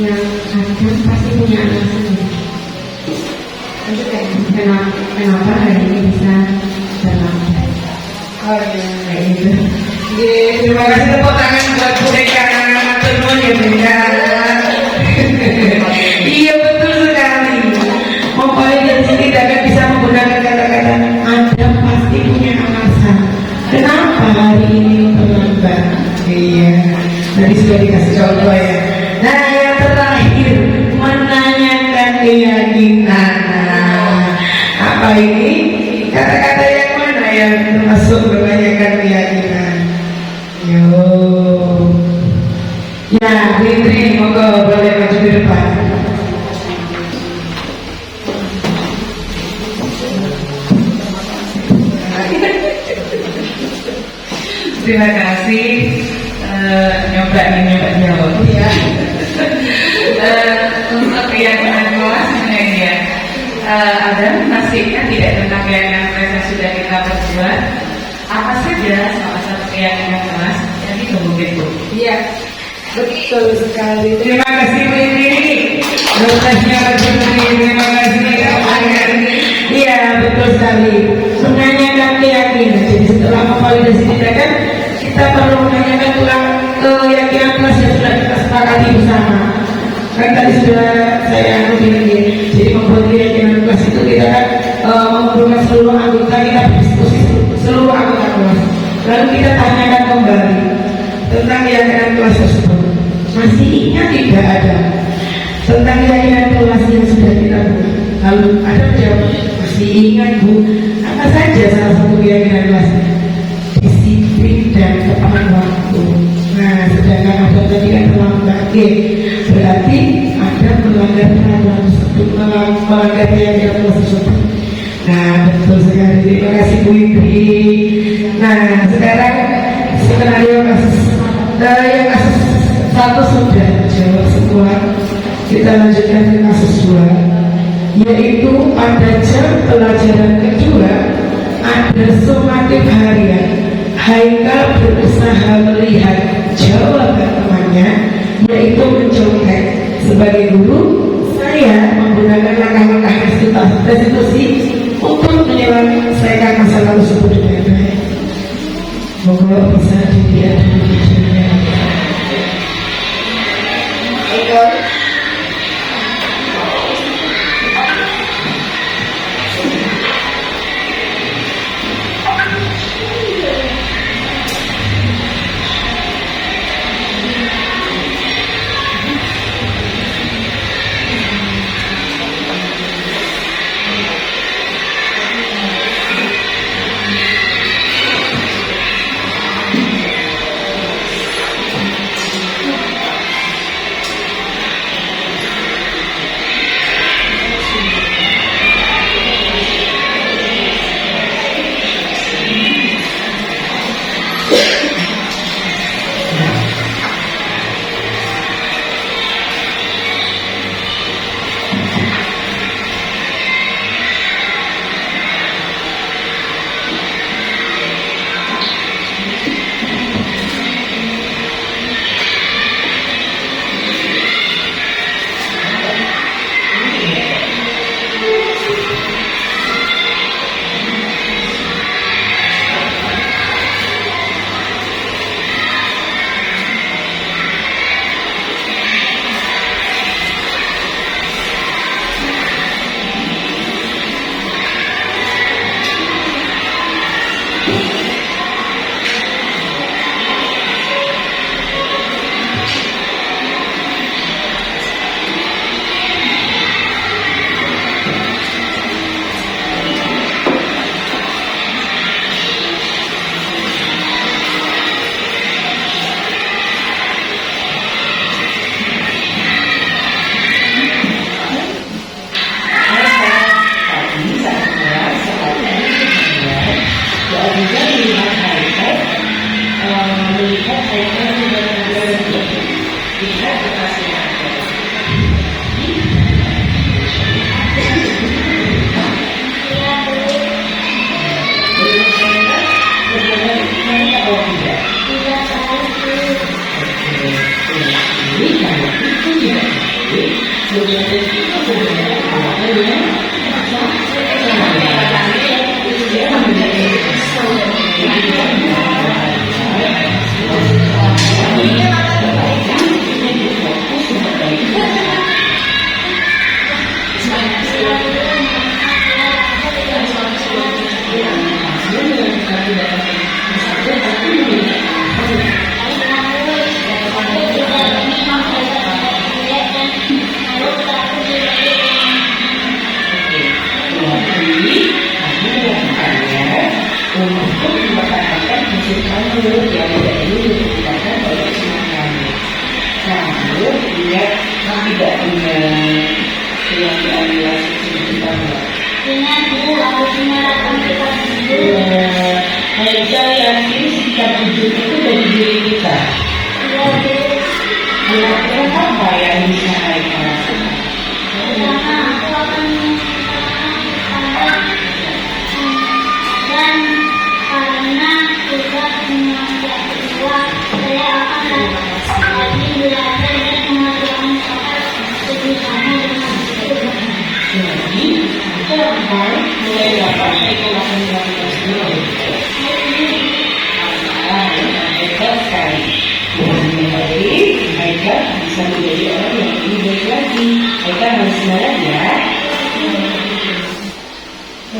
Speaker 2: Yang akan pasti punya alasan. Kenapa hari ini bisa terlambat?
Speaker 3: Oh iya,
Speaker 2: Kayak gitu.
Speaker 3: terima kasih, tepuk tangan buat Bu Eka. Matur nuwun ya Bu Eka. Iya, betul sekali. Memvalidasi tindakan bisa menggunakan kata-kata Anda pasti punya alasan. Kenapa hari ini terlambat? Iya, tadi sudah dikasih contoh ya. Nah, yang terakhir menanyakan keyakinan. Nah, apa ini? Kata-kata yang mana yang termasuk menanyakan keyakinan? Yo, ya, Fitri, monggo boleh maju ke depan.
Speaker 4: Terima kasih. Nyoba jawab ya. Untuk keyakinan kelas sebenarnya ya, ada masih kan tidak tentang keyakinan kelas yang sudah kita perbuat. Apa saja salah satu keyakinan kelas yang dimungkin Bu?
Speaker 3: Iya, betul sekali. Terima kasih Bu Indri. Dokternya Fitri, terima kasih. Iya, betul sekali. Menanyakan keyakinan. Jadi setelah memvalidasi tindakan, kita perlu menanyakan ulang keyakinan kelas yang sudah kita sepakati bersama. Kan tadi sudah saya bilang, jadi membuat keyakinan kelas itu kita kan mengumpulkan seluruh anggota, kita berdiskusi seluruh anggota kelas. Lalu kita tanyakan kembali tentang keyakinan kelas tersebut. Masih ingat tidak ada tentang keyakinan kelas yang sudah kita buat? Lalu ada jawabannya, masih ingat Bu. Apa saja salah satu keyakinan kelasnya? Disiplin dan tepat waktu. Nah, sedangkan ada tadi kan terlambat, berarti ada melanggar peraturan tersebut, melanggar keyakinan kelas tersebut. Nah, betul sekali. Terima kasih Bu Indri. Nah, sekarang skenario kasus satu sudah jawab semua. Kita lanjutkan ke kasus 2, yaitu pada jam pelajaran kedua ada sumatif harian. Haikal berusaha melihat jawaban temannya, yaitu mencontek. Sebagai guru, saya menggunakan langkah-langkah restitusi untuk menyelesaikan masalah tersebut dengan baik. Moga bisa dilihat di videonya.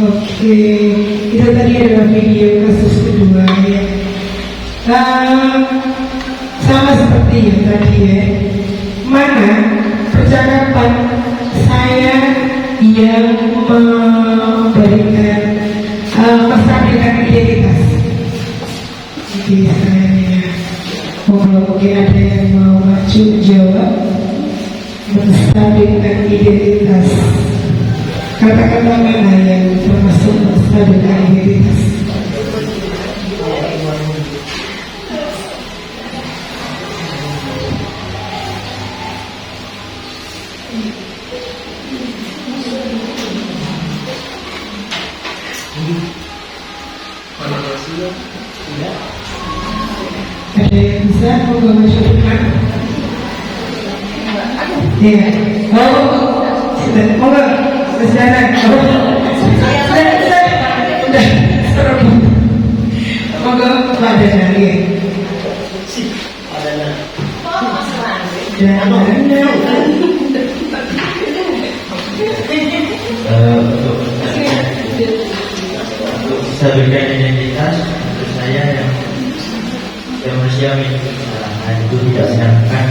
Speaker 3: Oke, itu tadi adalah video kasus kedua ya. Sama seperti yang tadi ya. Mana percakapan saya yang memberikan menstabilkan identitas. Jadi saya mungkin ada yang mau maju jawab menstabilkan identitas. Kata-kata mana yang termasuk menstabilkan identitas? Ada yang bisa monggo maju depan? Iya. Sudah, monggo. Sudah. Monggo pada nari.
Speaker 5: Untuk bisa berikan identitas untuk saya yang manusia memiliki kesalahan itu tidak sedangkan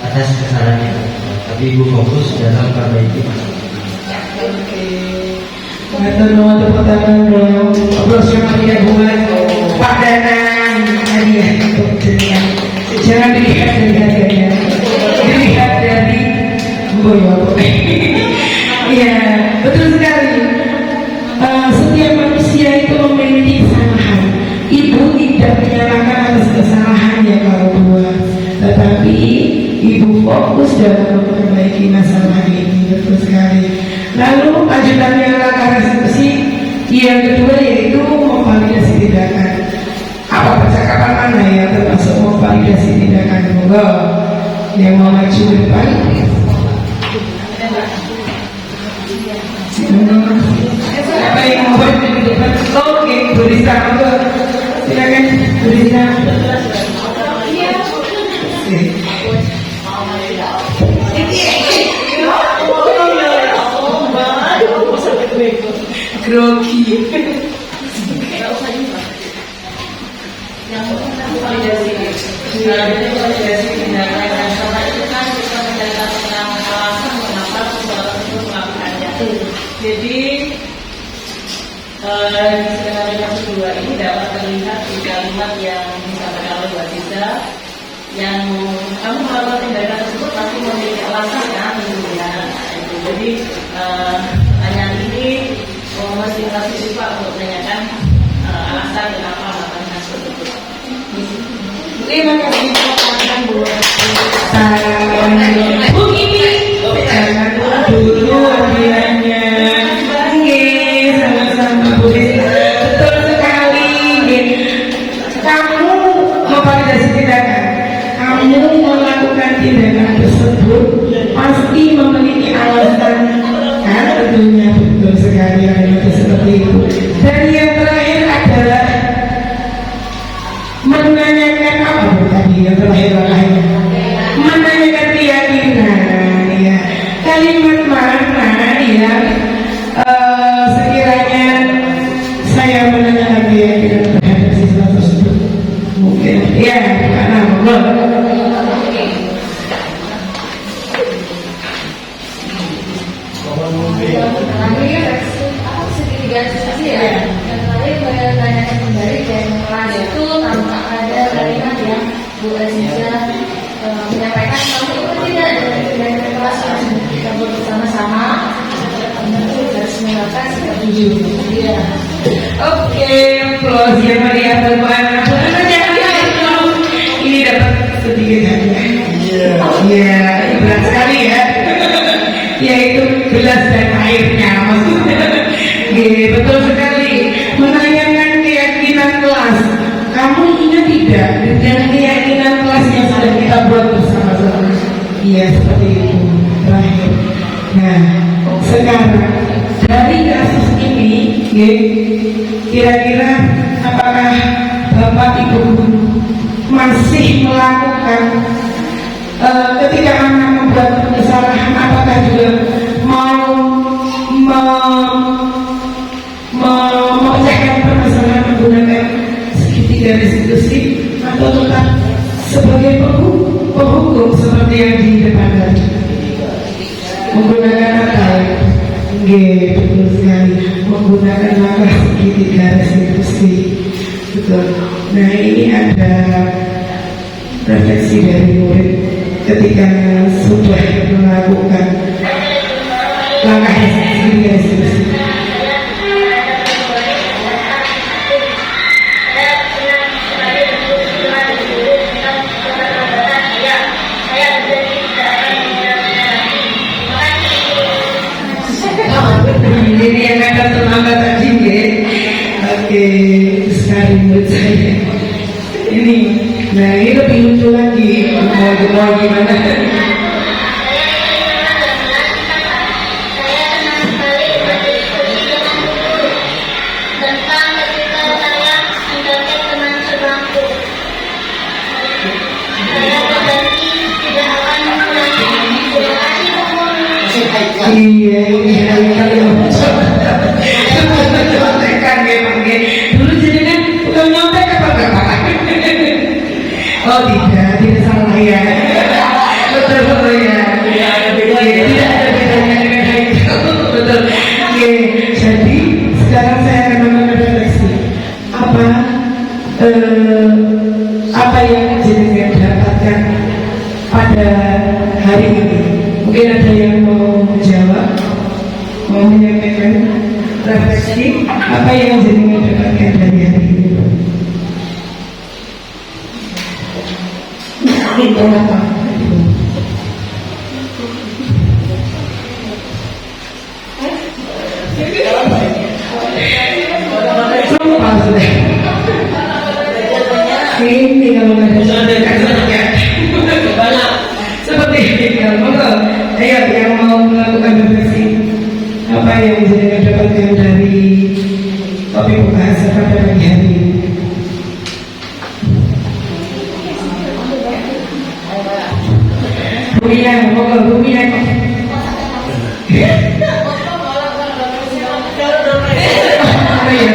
Speaker 5: atas kesalahan itu, tapi ibu fokus dalam perbaiki masalah.
Speaker 3: Atau mau tepuk tangan dong. Ngobrol sama dia buat Pak Danang hadiah untuk dirinya. Jangan dilihat dari harganya, dilihat dari boyo. Iya, betul sekali. Setiap manusia itu memiliki kesalahan. Ibu tidak menyalahkan atas kesalahannya kalau buat, tetapi ibu fokus dalam memperbaiki masalah ini. Betul sekali. Lalu lanjutannya langkah resolusi yang kedua yaitu memvalidasi tindakan. Apa percakapan mana yang termasuk memvalidasi tindakan? Monggo yang mau maju ke depan. Siapa yang mau maju ke depan? Oke, Bu Rista, monggo. Silakan, Bu Rista. Grogi.
Speaker 4: Validasi tindakan dan sama itu kan bisa menjadikan alasan mengapa seseorang itu melakukannya. Jadi di skenario yang kedua ini dapat terlihat di kalimat yang disampaikan oleh Mbak Tiza, yang kamu melakukan tindakan tersebut pasti memiliki alasan kan tentunya. Jadi pertanyaan ini memstimulasi siswa untuk menanyakan alasan kenapa melakukan hal tersebut.
Speaker 3: Terima kasih teman-teman buat jangan dulu hadiahnya. Sama-sama Bu Rista. Betul sekali. Kamu memvalidasi tindakan. Kamu melakukan tindakan tersebut pasti memiliki alasan, kan? Tentunya betul sekali ada seperti itu. Dan yang terakhir adalah menanyakan apa tadi yang terakhir langkahnya? Menanyakan keyakinan, ya. Kalimat mana yang sekiranya saya menanyakan keyakinan terhadap siswa tersebut? Mungkin, ya, karena monggo.
Speaker 6: Yang terakhir menanyakan kembali dan kelas itu tampak ada kalimat yang Bu Aziza menyampaikan kalau itu tidak dari kelas harus kita bersama-sama tentu harus melakukan sikap jujur. Iya.
Speaker 3: Oke, applause ya Maria Bagaimana? Ini dapat sedikit hadiah. Iya, berat sekali ya. Yaitu gelas dan airnya maksudnya. Betul sekali. Menanyakan keyakinan kelas. Kamu ingat tidak dengan keyakinan kelas yang sudah kita buat bersama-sama? Iya, seperti itu. Terakhir. Nah, sekarang dari kasus ini, kira-kira apakah Bapak Ibu guru masih melakukan ketika anak membuat kesalahan, apakah juga mau memecahkan permasalahan menggunakan segitiga restitusi atau tetap sebagai penghukum seperti yang di depan tadi menggunakan apa? Betul sekali, menggunakan langkah segitiga restitusi. Betul. Nah, ini ada refleksi dari murid ketika sudah melakukan langkah segitiga restitusi. sekali menurut saya. Ini, nah ini lebih lucu lagi. Mau gimana?
Speaker 6: Tentang ketika saya mendapat teman sebangku. Saya berjanji tidak akan mengulangi. Terima kasih umur.
Speaker 3: Iya, ini kali contekan dulu jadi kan bukan nyontek apa? Oh tidak salah ya. Betul ya. Tidak ada bedanya dengan itu. Betul. Oke, jadi sekarang saya akan merefleksi apa yang jenengan dapatkan pada hari ini. Mungkin ada yang mau menjawab, mau menyampaikan refleksi apa yang jenengan dapatkan dari hari ini. Berapa? Lupa sudah. Ini kalau nggak ada
Speaker 1: Banyak.
Speaker 3: seperti ini kalau ayo yang mau melakukan refleksi apa yang jenengan dapatkan dari topik pembahasan pada pagi hari ini. Rumia. Oh iya,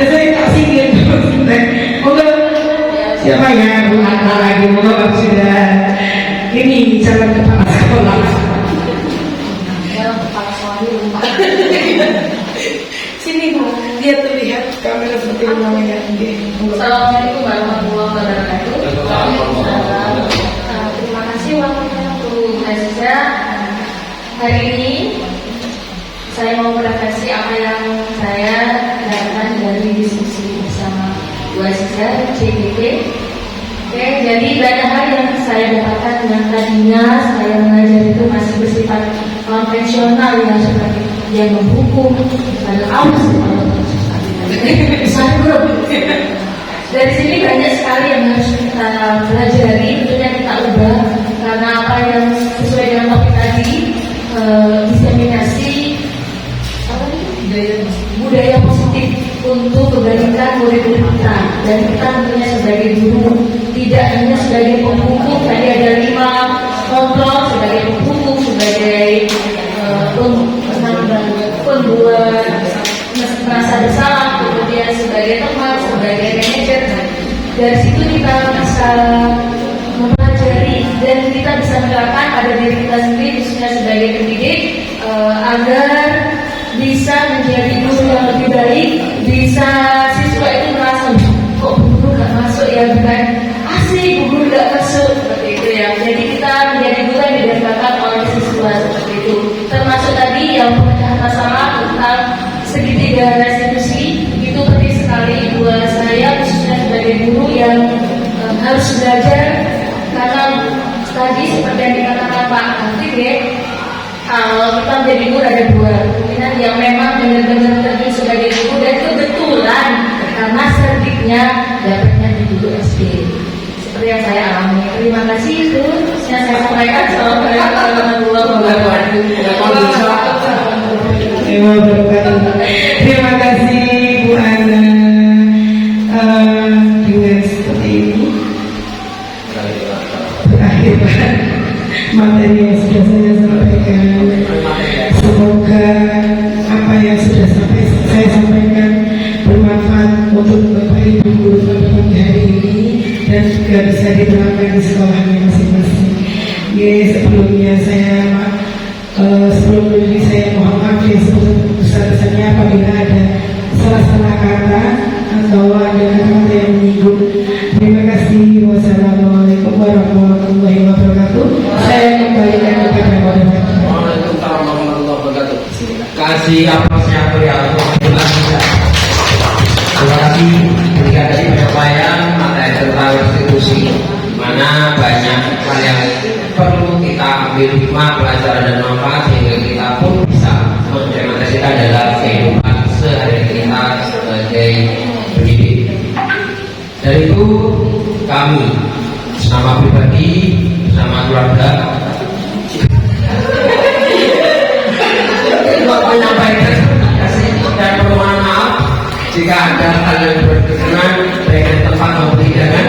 Speaker 3: saya kasih gitu. Siapa ya? Bukan lagi mau sudah ini calon kepala sekolah. Sini Bu, dia terlihat kamera seperti namanya.
Speaker 6: Assalamualaikum warahmatullahi wabarakatuh. Terima kasih waktunya untuk Aziza. Hari ini saya mau merefleksi apa yang saya dapatkan dari diskusi bersama Bu Aziza CGP. Oke, jadi banyak hal yang saya dapatkan yang tadinya saya mengajar itu masih bersifat konvensional yang seperti dia menghukum pada aus. Dari sini banyak sekali yang harus kita pelajari, tentunya kita ubah karena apa yang sesuai dengan topik tadi, diseminasi budaya positif untuk kebaikan murid-murid kita, dan kita tentunya sebagai guru tidak hanya sebagai penghukum. Tadi ada 5 kontrol sebagai penghukum, sebagai pembuat merasa bersalah, kemudian sebagai teman, sebagai manajer. Dari situ kita bisa mempelajari dan kita bisa menerapkan pada diri kita sendiri, khususnya sebagai pendidik, agar bisa menjadi guru yang lebih baik. Bisa siswa itu merasa, kok guru gak masuk ya, bukan asik guru gak masuk, seperti itu ya. Jadi kita menjadi guru yang didapatkan oleh siswa, seperti itu. Termasuk tadi yang pemecahan masalah tentang segitiga restitusi, itu penting sekali buat saya, khususnya sebagai guru yang harus belajar. Karena tadi seperti yang dikatakan Pak Hafid ya, kalau kita menjadi guru ada 2 kemungkinan, yang memang benar-benar terjun sebagai guru dan kebetulan karena serdiknya dapatnya di guru SD, seperti yang saya alami. Terima kasih, itu yang saya sampaikan. Assalamualaikum warahmatullahi wabarakatuh.
Speaker 3: Terima kasih Bu Ana. Dengan seperti ini berakhir materi yang sudah saya sampaikan. Semoga apa yang sudah saya sampaikan bermanfaat untuk Bapak Ibu guru pada pagi hari ini dan juga bisa diterapkan di sekolahnya masing-masing. Sebelumnya sebelum ini saya mohon maaf yang sebesar-besarnya apabila ada salah-salah kata atau ada kata yang menyinggung. Terima kasih. Wassalamualaikum warahmatullahi wabarakatuh. Saya kembalikan kepada moderator.
Speaker 1: Waalaikumsalam warahmatullahi wabarakatuh. Kasih aplausnya beliau. Terima kasih. Ketika tadi penyampaian materi tentang restitusi, di mana banyak hal yang perlu kita ambil hikmah, pelajaran dan manfaat sehingga kita pun bisa mengimplementasikan dalam kehidupan sehari-hari. kami bersama pribadi, bersama keluarga untuk menyampaikan kasih dan permohonan maaf jika ada hal yang berkenan dengan tempat maupun hidangan.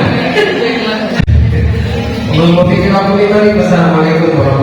Speaker 1: Assalamualaikum warahmatullahi wabarakatuh.